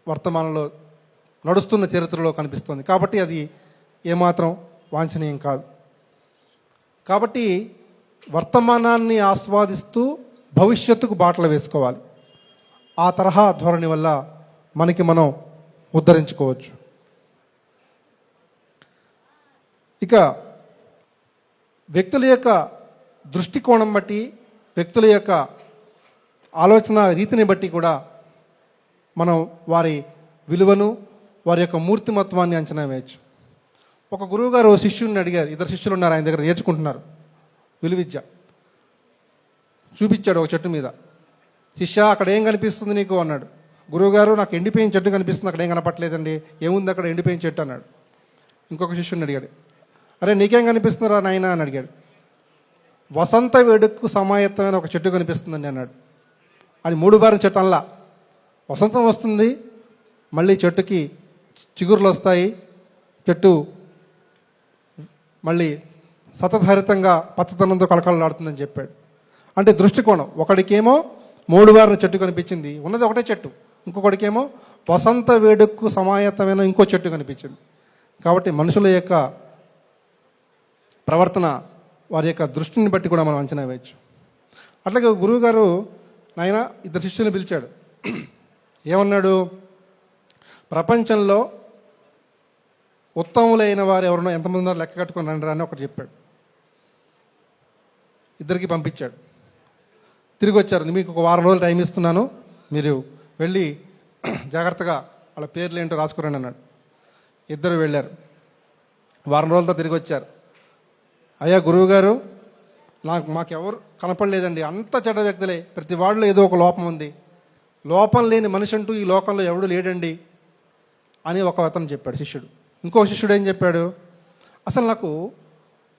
వర్తమానంలో నడుస్తున్న చరిత్రలో కనిపిస్తుంది. కాబట్టి అది ఏమాత్రం వాంఛనీయం కాదు. కాబట్టి వర్తమానాన్ని ఆస్వాదిస్తూ భవిష్యత్తుకు బాటలు వేసుకోవాలి. ఆ తరహా ధోరణి వల్ల మనకి మనం ఉద్ధరించుకోవచ్చు. ఇక వ్యక్తుల యొక్క దృష్టికోణం బట్టి, వ్యక్తుల యొక్క ఆలోచన రీతిని బట్టి కూడా మనం వారి విలువను, వారి యొక్క మూర్తిమత్వాన్ని అంచనా వేయచ్చు. ఒక గురువు గారు శిష్యుడిని అడిగారు. 2 శిష్యులు ఉన్నారు, ఆయన దగ్గర నేర్చుకుంటున్నారు విలువిద్య. చూపించాడు ఒక చెట్టు మీద. శిష్య, అక్కడ ఏం కనిపిస్తుంది నీకు అన్నాడు. గురువు గారు, నాకు ఎండిపోయిన చెట్టు కనిపిస్తుంది, అక్కడ ఏం కనపట్లేదండి. ఏముంది అక్కడ? ఎండిపోయిన చెట్టు అన్నాడు. ఇంకొక శిష్యుడిని అడిగాడు. అరే నీకేం కనిపిస్తుందిరా నాయన అని అడిగాడు. వసంత వేడుకు సమాయత్తమైన ఒక చెట్టు కనిపిస్తుందండి అన్నాడు. అది 3 బారిన చెట్టు అల్లా. వసంతం వస్తుంది, మళ్ళీ చెట్టుకి చిగురులు వస్తాయి, చెట్టు మళ్ళీ సతతహరితంగా పచ్చదనంతో కళకళలాడుతుందని చెప్పాడు. అంటే దృష్టికోణం. ఒకడికేమో 3 బారిన చెట్టు కనిపించింది, ఉన్నది ఒకటే చెట్టు. ఇంకొకడికేమో వసంత వేడుకు సమాయత్తమైన ఇంకో చెట్టు కనిపించింది. కాబట్టి మనుషుల యొక్క ప్రవర్తన, వారి యొక్క దృష్టిని బట్టి కూడా మనం అంచనా వేయచ్చు. అట్లాగే గురువు గారు నాయన 2 శిష్యులను పిలిచాడు. ఏమన్నాడు? ప్రపంచంలో ఉత్తములైన వారు ఎవరన్నా ఎంతమంది ఉన్నారు లెక్క కట్టుకొని రండి అని ఒకటి చెప్పాడు. 2కి పంపించాడు. తిరిగి వచ్చారు. మీకు ఒక వారం రోజులు టైం ఇస్తున్నాను, మీరు వెళ్ళి జాగ్రత్తగా వాళ్ళ పేర్లు ఏంటో రాసుకురండి అన్నాడు. 2 వెళ్ళారు. వారం రోజులతో తిరిగి వచ్చారు. అయ్యా గురువు గారు, మాకెవరు కనపడలేదండి, అంత చెడ్డ వ్యక్తులే, ప్రతి వాడిలో ఏదో ఒక లోపం ఉంది, లోపం లేని మనిషి అంటూ ఈ లోకంలో ఎవడు లేడండి అని ఒక అతను చెప్పాడు శిష్యుడు. ఇంకో శిష్యుడు ఏం చెప్పాడు? అసలు నాకు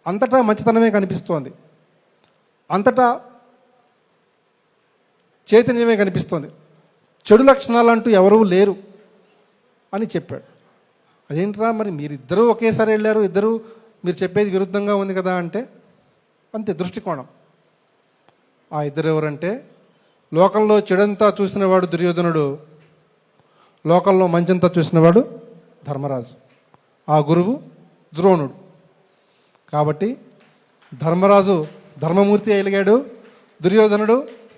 అంతటా మంచితనమే కనిపిస్తోంది, అంతటా చైతన్యమే కనిపిస్తోంది, చెడు లక్షణాలు అంటూ ఎవరూ లేరు అని చెప్పాడు. అదేంట్రా, మరి మీరిద్దరూ ఒకేసారి వెళ్ళారు, ఇద్దరు మీరు చెప్పేది విరుద్ధంగా ఉంది కదా అంటే, అంతే దృష్టికోణం. ఆ 2 ఎవరంటే, లోకంలో చెడంతా చూసిన వాడు దుర్యోధనుడు, లోకంలో మంచంతా చూసినవాడు ధర్మరాజు, ఆ గురువు ద్రోణుడు. కాబట్టి ధర్మరాజు ధర్మమూర్తి ఎలిగాడు, దుర్యోధనుడు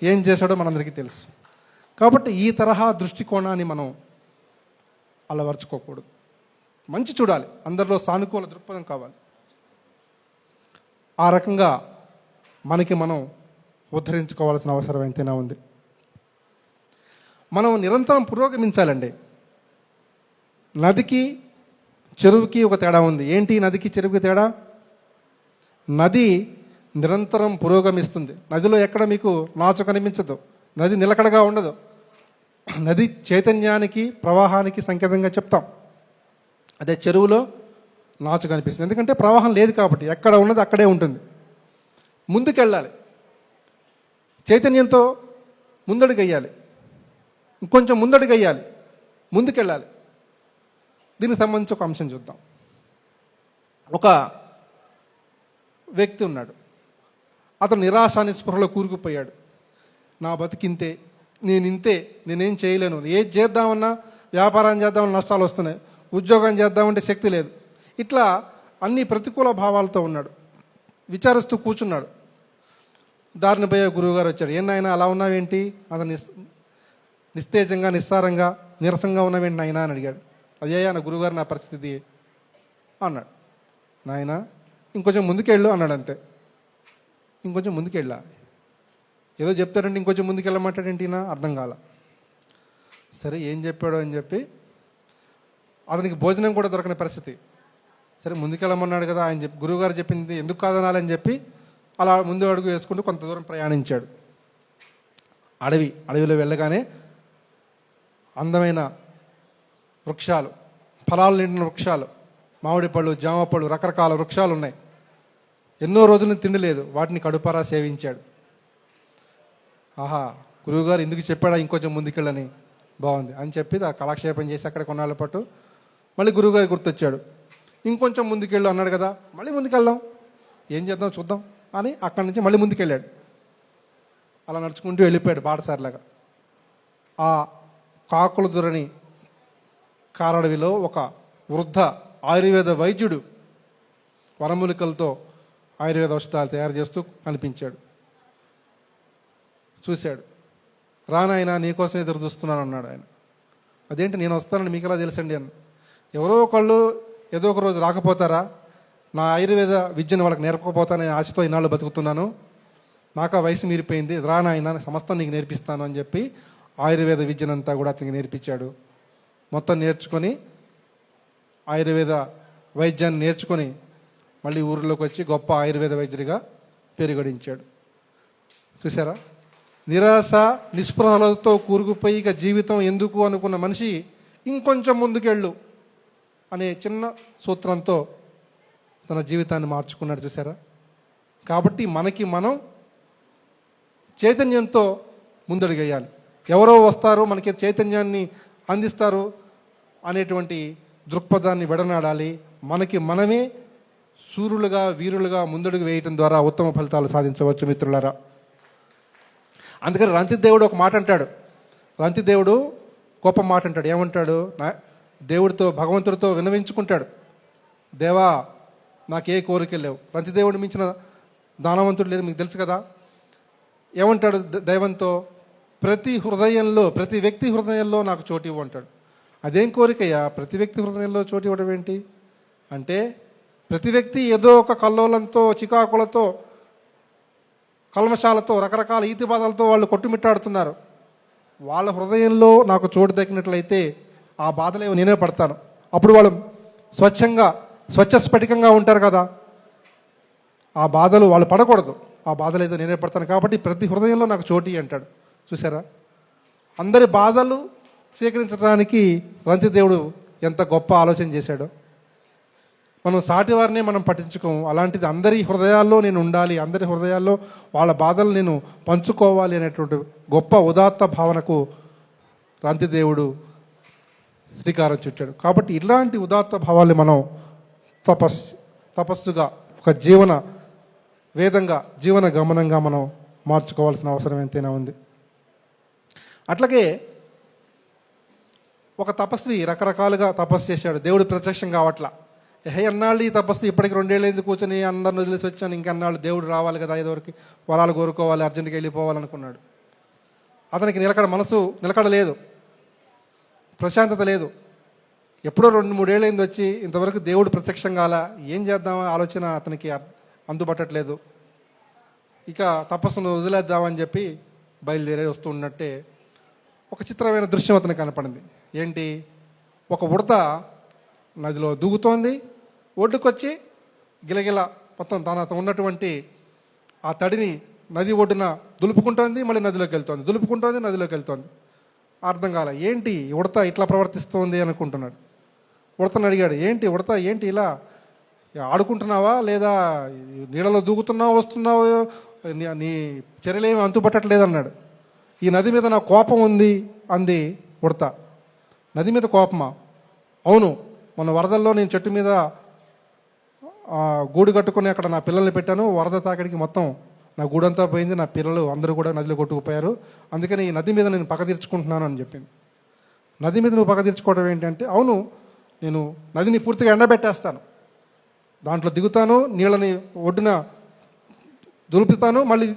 ఏం చేశాడో మనందరికీ తెలుసు. కాబట్టి ఈ తరహా దృష్టికోణాన్ని మనం అలవర్చుకోకూడదు. మంచి చూడాలి, అందరిలో సానుకూల దృక్పథం కావాలి. ఆ రకంగా మనకి మనం ఉద్ధరించుకోవాల్సిన అవసరం ఎంతైనా ఉంది. మనం నిరంతరం పురోగమించాలండి. నదికి చెరువుకి ఒక తేడా ఉంది. ఏంటి నదికి చెరువుకి తేడా? నది నిరంతరం పురోగమిస్తుంది. నదిలో ఎక్కడ మీకు నాచు కనిపించదు, నది నిలకడగా ఉండదు. నది చైతన్యానికి ప్రవాహానికి సంకేతంగా చెప్తాం. అదే చెరువులో నాచు కనిపిస్తుంది, ఎందుకంటే ప్రవాహం లేదు కాబట్టి ఎక్కడ ఉన్నది అక్కడే ఉంటుంది. ముందుకెళ్ళాలి, చైతన్యంతో ముందడుగెయ్యాలి, ఇంకొంచెం ముందడుగెయ్యాలి, ముందుకెళ్ళాలి. దీనికి సంబంధించి ఒక అంశం చూద్దాం. ఒక వ్యక్తి ఉన్నాడు, అతను నిరాశ నిస్పృహలో కూరుకుపోయాడు. నా బతికింతే, నేనేం చేయలేను, ఏది చేద్దామన్నా వ్యాపారం చేద్దామన్నా నష్టాలు వస్తున్నాయి, ఉద్యోగం చేద్దామంటే శక్తి లేదు. ఇట్లా అన్ని ప్రతికూల భావాలతో ఉన్నాడు, విచారిస్తూ కూర్చున్నాడు. దారిని పోయే గురువు గారు వచ్చాడు. నాయనా అలా ఉన్నావేంటి, అతను నిస్తేజంగా నిస్సారంగా నీరసంగా ఉన్నావేంటి నాయనా అని అడిగాడు. అయ్యా నా గురువుగారు నా పరిస్థితి అన్నాడు. నాయన ఇంకొంచెం ముందుకెళ్ళు అన్నాడు. అంతే, ఇంకొంచెం ముందుకెళ్ళా. ఏదో చెప్తాడంటే ఇంకొంచెం ముందుకెళ్ళమంటాడేంటి నా అర్థం కాల. సరే ఏం చెప్పాడో అని చెప్పి అతనికి భోజనం కూడా దొరకని పరిస్థితి. సరే ముందుకెళ్ళమన్నాడు కదా, ఆయన గురువుగారు చెప్పింది ఎందుకు కాదనాలని చెప్పి అలా ముందు అడుగు వేసుకుంటూ కొంత దూరం ప్రయాణించాడు. అడవిలో వెళ్ళగానే అందమైన వృక్షాలు, ఫలాలు నిండిన వృక్షాలు, మామిడి పళ్ళు, జామ పళ్ళు, రకరకాల వృక్షాలు ఉన్నాయి. ఎన్నో రోజులు తిండి లేదు, వాటిని కడుపారా సేవించాడు. ఆహా, గురువుగారు ఎందుకు చెప్పాడా ఇంకొంచెం ముందుకెళ్ళని, బాగుంది అని చెప్పి ఆ కాలక్షేపం చేసి అక్కడ కొన్నాళ్ళ పాటు మళ్ళీ గురువుగారు గుర్తొచ్చాడు. ఇంకొంచెం ముందుకెళ్ళు అన్నాడు కదా, మళ్ళీ ముందుకెళ్దాం, ఏం చేద్దాం చూద్దాం అని అక్కడి నుంచి మళ్ళీ ముందుకెళ్ళాడు. అలా నడుచుకుంటూ వెళ్ళిపోయాడు బాటసారిలాగా. ఆ కాకుల దొరని కారడవిలో ఒక వృద్ధ ఆయుర్వేద వైద్యుడు వనమూలికలతో ఆయుర్వేద ఔషధాలు తయారు చేస్తూ కనిపించాడు. చూశాడు. రానాయన నీకోసం ఎదురు చూస్తున్నాను అన్నాడు ఆయన. అదేంటి నేను వస్తానని మీకు ఎలా తెలుసండి అని. ఎవరో ఒకళ్ళు ఏదో ఒక రోజు రాకపోతారా, నా ఆయుర్వేద విద్యను వాళ్ళకి నేర్పకపోతానని ఆశతో ఇన్నాళ్ళు బతుకుతున్నాను, నాకు ఆ వయసు మీరిపోయింది, రానాయన సమస్తం నీకు నేర్పిస్తాను అని చెప్పి ఆయుర్వేద విద్యనంతా కూడా అతనికి నేర్పించాడు. మొత్తం నేర్చుకొని ఆయుర్వేద వైద్యాన్ని నేర్చుకొని మళ్ళీ ఊరిలోకి వచ్చి గొప్ప ఆయుర్వేద వైద్యుడిగా పేరు గడించాడు. చూసారా, నిరాశ నిస్పృహలతో కూరుకుపోయి ఇక జీవితం ఎందుకు అనుకున్న మనిషి ఇంకొంచెం ముందుకెళ్ళు అనే చిన్న సూత్రంతో తన జీవితాన్ని మార్చుకున్నాడు. చూసారా, కాబట్టి మనకి మనం చైతన్యంతో ముందడుగేయాలి. ఎవరో వస్తారు మనకి చైతన్యాన్ని అందిస్తారు అనేటువంటి దృక్పథాన్ని విడనాడాలి. మనకి మనమే సూర్యులుగా వీరులుగా ముందడుగు వేయటం ద్వారా ఉత్తమ ఫలితాలు సాధించవచ్చు మిత్రులారా. అందుకని రంతిదేవుడు ఒక మాట అంటాడు. రంతిదేవుడు గొప్ప మాట అంటాడు. ఏమంటాడు? దేవుడితో భగవంతుడితో విన్నవించుకుంటాడు, దేవా నాకే కోరికలు లేవు. రంతిదేవుడు మించిన దానవంతుడు లేదు, మీకు తెలుసు కదా. ఏమంటాడు దైవంతో? ప్రతి వ్యక్తి హృదయంలో నాకు చోటు ఇవ్వు అంటాడు. అదేం కోరికయ్యా, ప్రతి వ్యక్తి హృదయంలో చోటు ఇవ్వడం ఏంటి అంటే, ప్రతి వ్యక్తి ఏదో ఒక కల్లోలంతో, చికాకులతో, కల్మషాలతో, రకరకాల ఈతి బాధలతో వాళ్ళు కొట్టుమిట్టాడుతున్నారు. వాళ్ళ హృదయంలో నాకు చోటు దక్కినట్లయితే ఆ బాధలేవో నేనే పడతాను. అప్పుడు వాళ్ళు స్వచ్ఛ స్ఫటికంగా ఉంటారు కదా. ఆ బాధలు వాళ్ళు పడకూడదు, ఆ బాధలు ఏదో నేనే పడతాను. కాబట్టి ప్రతి హృదయంలో నాకు చోటి అంటాడు. చూసారా, అందరి బాధలు స్వీకరించడానికి రంతిదేవుడు ఎంత గొప్ప ఆలోచన చేశాడో. మనం సాటి వారినే మనం పట్టించుకోము, అలాంటిది అందరి హృదయాల్లో నేను ఉండాలి, అందరి హృదయాల్లో వాళ్ళ బాధలు నేను పంచుకోవాలి అనేటువంటి గొప్ప ఉదాత్త భావనకు రంతిదేవుడు శ్రీకారం చుట్టాడు. కాబట్టి ఇలాంటి ఉదాత్త భావాల్ని మనం తపస్సుగా, ఒక జీవన వేదంగా, జీవన గమనంగా మనం మార్చుకోవాల్సిన అవసరం ఎంతైనా ఉంది. అట్లాగే ఒక తపస్వి రకరకాలుగా తపస్సు చేశాడు, దేవుడు ప్రత్యక్షం కావట్లా. ఎన్నాళ్ళు ఈ తపస్సు, ఇప్పటికి 2 ఏళ్ళు కూర్చొని అందరిని వదిలేసి వచ్చాను, ఇంకెన్నాళ్ళు దేవుడు రావాలి కదా, ఐదువరకు వరాలు కోరుకోవాలి, అర్జెంట్గా వెళ్ళిపోవాలనుకున్నాడు. అతనికి మనసు నిలకడ లేదు, ప్రశాంతత లేదు. ఎప్పుడో 2-3 ఏళ్ళైంది వచ్చి, ఇంతవరకు దేవుడు ప్రత్యక్షం కాల, ఏం చేద్దామని ఆలోచన అతనికి అందుబట్టట్లేదు. ఇక తపస్సును వదిలేద్దామని చెప్పి బయలుదేరి వస్తూ ఉన్నట్టే ఒక చిత్రమైన దృశ్యం అతనికి కనపడింది. ఏంటి, ఒక ఉడత నదిలో దూకుతోంది, ఒడ్డుకొచ్చి గిలగిల మొత్తం తన ఉన్నటువంటి ఆ తడిని నది ఒడ్డున దులుపుకుంటోంది, మళ్ళీ నదిలోకి వెళ్తోంది, దులుపుకుంటోంది, నదిలోకి వెళ్తోంది. అర్థం కాల, ఏంటి ఉడత ఇట్లా ప్రవర్తిస్తోంది అనుకుంటున్నాడు. ఉడతను అడిగాడు, ఏంటి ఉడత, ఏంటి ఇలా ఆడుకుంటున్నావా, లేదా నీళ్ళలో దూకుతున్నావా, వస్తున్నావా, నీ చర్యలేమి అంతుపట్టట్లేదు అన్నాడు. ఈ నది మీద నా కోపం ఉంది అంది ఉడత. నది మీద కోపమా? అవును, మన వరదల్లో నేను చెట్టు మీద గూడు కట్టుకుని అక్కడ నా పిల్లల్ని పెట్టాను, వరద తాకిడికి మొత్తం నా గూడంతా పోయింది, నా పిల్లలు అందరూ కూడా నదిలో కొట్టుకుపోయారు, అందుకని ఈ నది మీద నేను పగ తీర్చుకుంటున్నాను అని చెప్పింది. నది మీద నువ్వు పగ తీర్చుకోవడం ఏంటంటే, అవును, నేను నదిని పూర్తిగా ఎండబెట్టేస్తాను, దాంట్లో దిగుతాను, నీళ్ళని ఒడ్డున దులుపుతాను, మళ్ళీ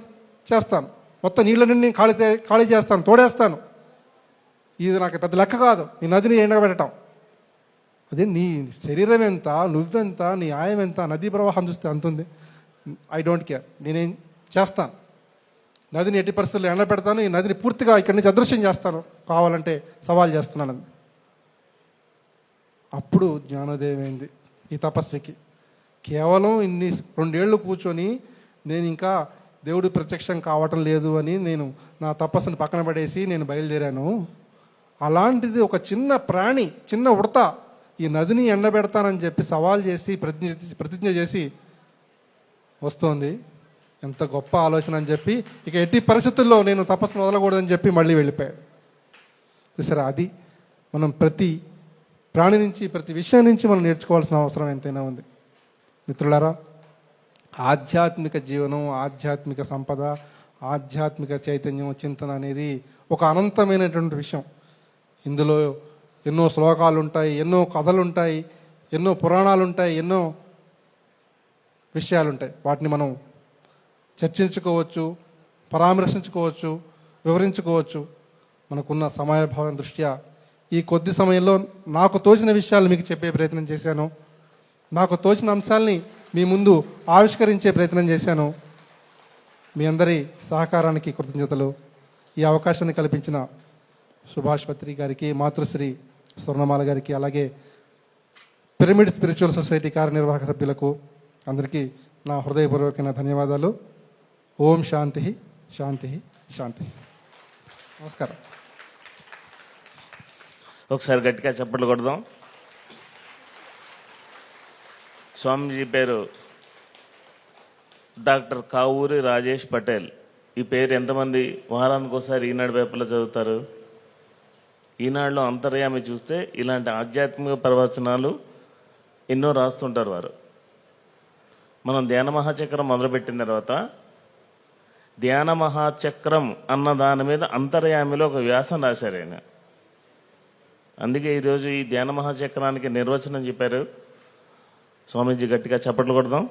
చేస్తాను, మొత్తం నీళ్ళని ఖాళీ చేస్తాను, తోడేస్తాను. ఇది నాకు పెద్ద లెక్క కాదు, ఈ నదిని ఎండబెట్టడం. అదే నీ శరీరం ఎంత, నువ్వెంత, నీ ఆయం ఎంత, నదీ ప్రవాహం చూస్తే అంతుంది. ఐ డోంట్ కేర్, నేనేం చేస్తాను, నదిని ఎట్టి పరిస్థితుల్లో ఎండబెడతాను, ఈ నదిని పూర్తిగా ఇక్కడి నుంచి అదృశ్యం చేస్తాను, కావాలంటే సవాల్ చేస్తున్నాను. అప్పుడు జ్ఞానోదయం అయింది ఈ తపస్వికి. కేవలం 2 ఏళ్ళు కూర్చొని నేను ఇంకా దేవుడు ప్రత్యక్షం కావటం లేదు అని నేను నా తపస్సును పక్కన పడేసి నేను బయలుదేరాను. అలాంటిది ఒక చిన్న ప్రాణి, చిన్న ఉడత ఈ నదిని ఎండబెడతానని చెప్పి సవాల్ చేసి ప్రతిజ్ఞ చేసి వస్తోంది. ఎంత గొప్ప ఆలోచన అని చెప్పి ఇక ఎట్టి పరిస్థితుల్లో నేను తపస్సును వదలకూడదని చెప్పి మళ్ళీ వెళ్ళిపోయాడు. చూసారా, అది మనం ప్రతి ప్రాణి నుంచి, ప్రతి విషయం నుంచి మనం నేర్చుకోవాల్సిన అవసరం ఎంతైనా ఉంది. మిత్రులారా, ఆధ్యాత్మిక జీవనం, ఆధ్యాత్మిక సంపద, ఆధ్యాత్మిక చైతన్యం, చింతన అనేది ఒక అనంతమైనటువంటి విషయం. ఇందులో ఎన్నో శ్లోకాలు ఉంటాయి, ఎన్నో కథలు ఉంటాయి, ఎన్నో పురాణాలు ఉంటాయి, ఎన్నో విషయాలు ఉంటాయి. వాటిని మనం చర్చించుకోవచ్చు, పరామర్శించుకోవచ్చు, వివరించుకోవచ్చు. మనకున్న సమయభావం దృష్ట్యా ఈ కొద్ది సమయంలో నాకు తోచిన విషయాలు మీకు చెప్పే ప్రయత్నం చేశాను. నాకు తోచిన అంశాల్ని మీ ముందు ఆవిష్కరించే ప్రయత్నం చేశాను. మీ అందరి సహకారానికి కృతజ్ఞతలు. ఈ అవకాశాన్ని కల్పించిన సుభాష్ పత్రి గారికి, మాతృశ్రీ స్వర్ణమాల గారికి, అలాగే పిరమిడ్ స్పిరిచువల్ సొసైటీ కార్యనిర్వాహక సభ్యులకు అందరికీ నా హృదయపూర్వకమైన ధన్యవాదాలు. ఓం శాంతి శాంతి శాంతి. నమస్కారం.
ఒకసారి గట్టిగా చప్పట్లు కొడదాం. స్వామీజీ పేరు డాక్టర్ కావూరి రాజేష్ పటేల్. ఈ పేరు ఎంతమంది వారానికి ఒకసారి ఈనాడు పేపర్లో చదువుతారు? ఈనాడులో అంతర్యామి చూస్తే ఇలాంటి ఆధ్యాత్మిక ప్రవచనాలు ఎన్నో రాస్తుంటారు వారు. మనం ధ్యాన మహాచక్రం మొదలుపెట్టిన తర్వాత ధ్యాన మహాచక్రం అన్న దాని మీద అంతర్యామిలో ఒక వ్యాసం రాశారు ఆయన. అందుకే ఈరోజు ఈ ధ్యాన మహాచక్రానికి నిర్వచనం చెప్పారు. స్వామీజీ గట్టిగా చప్పట్లు కొడదాం.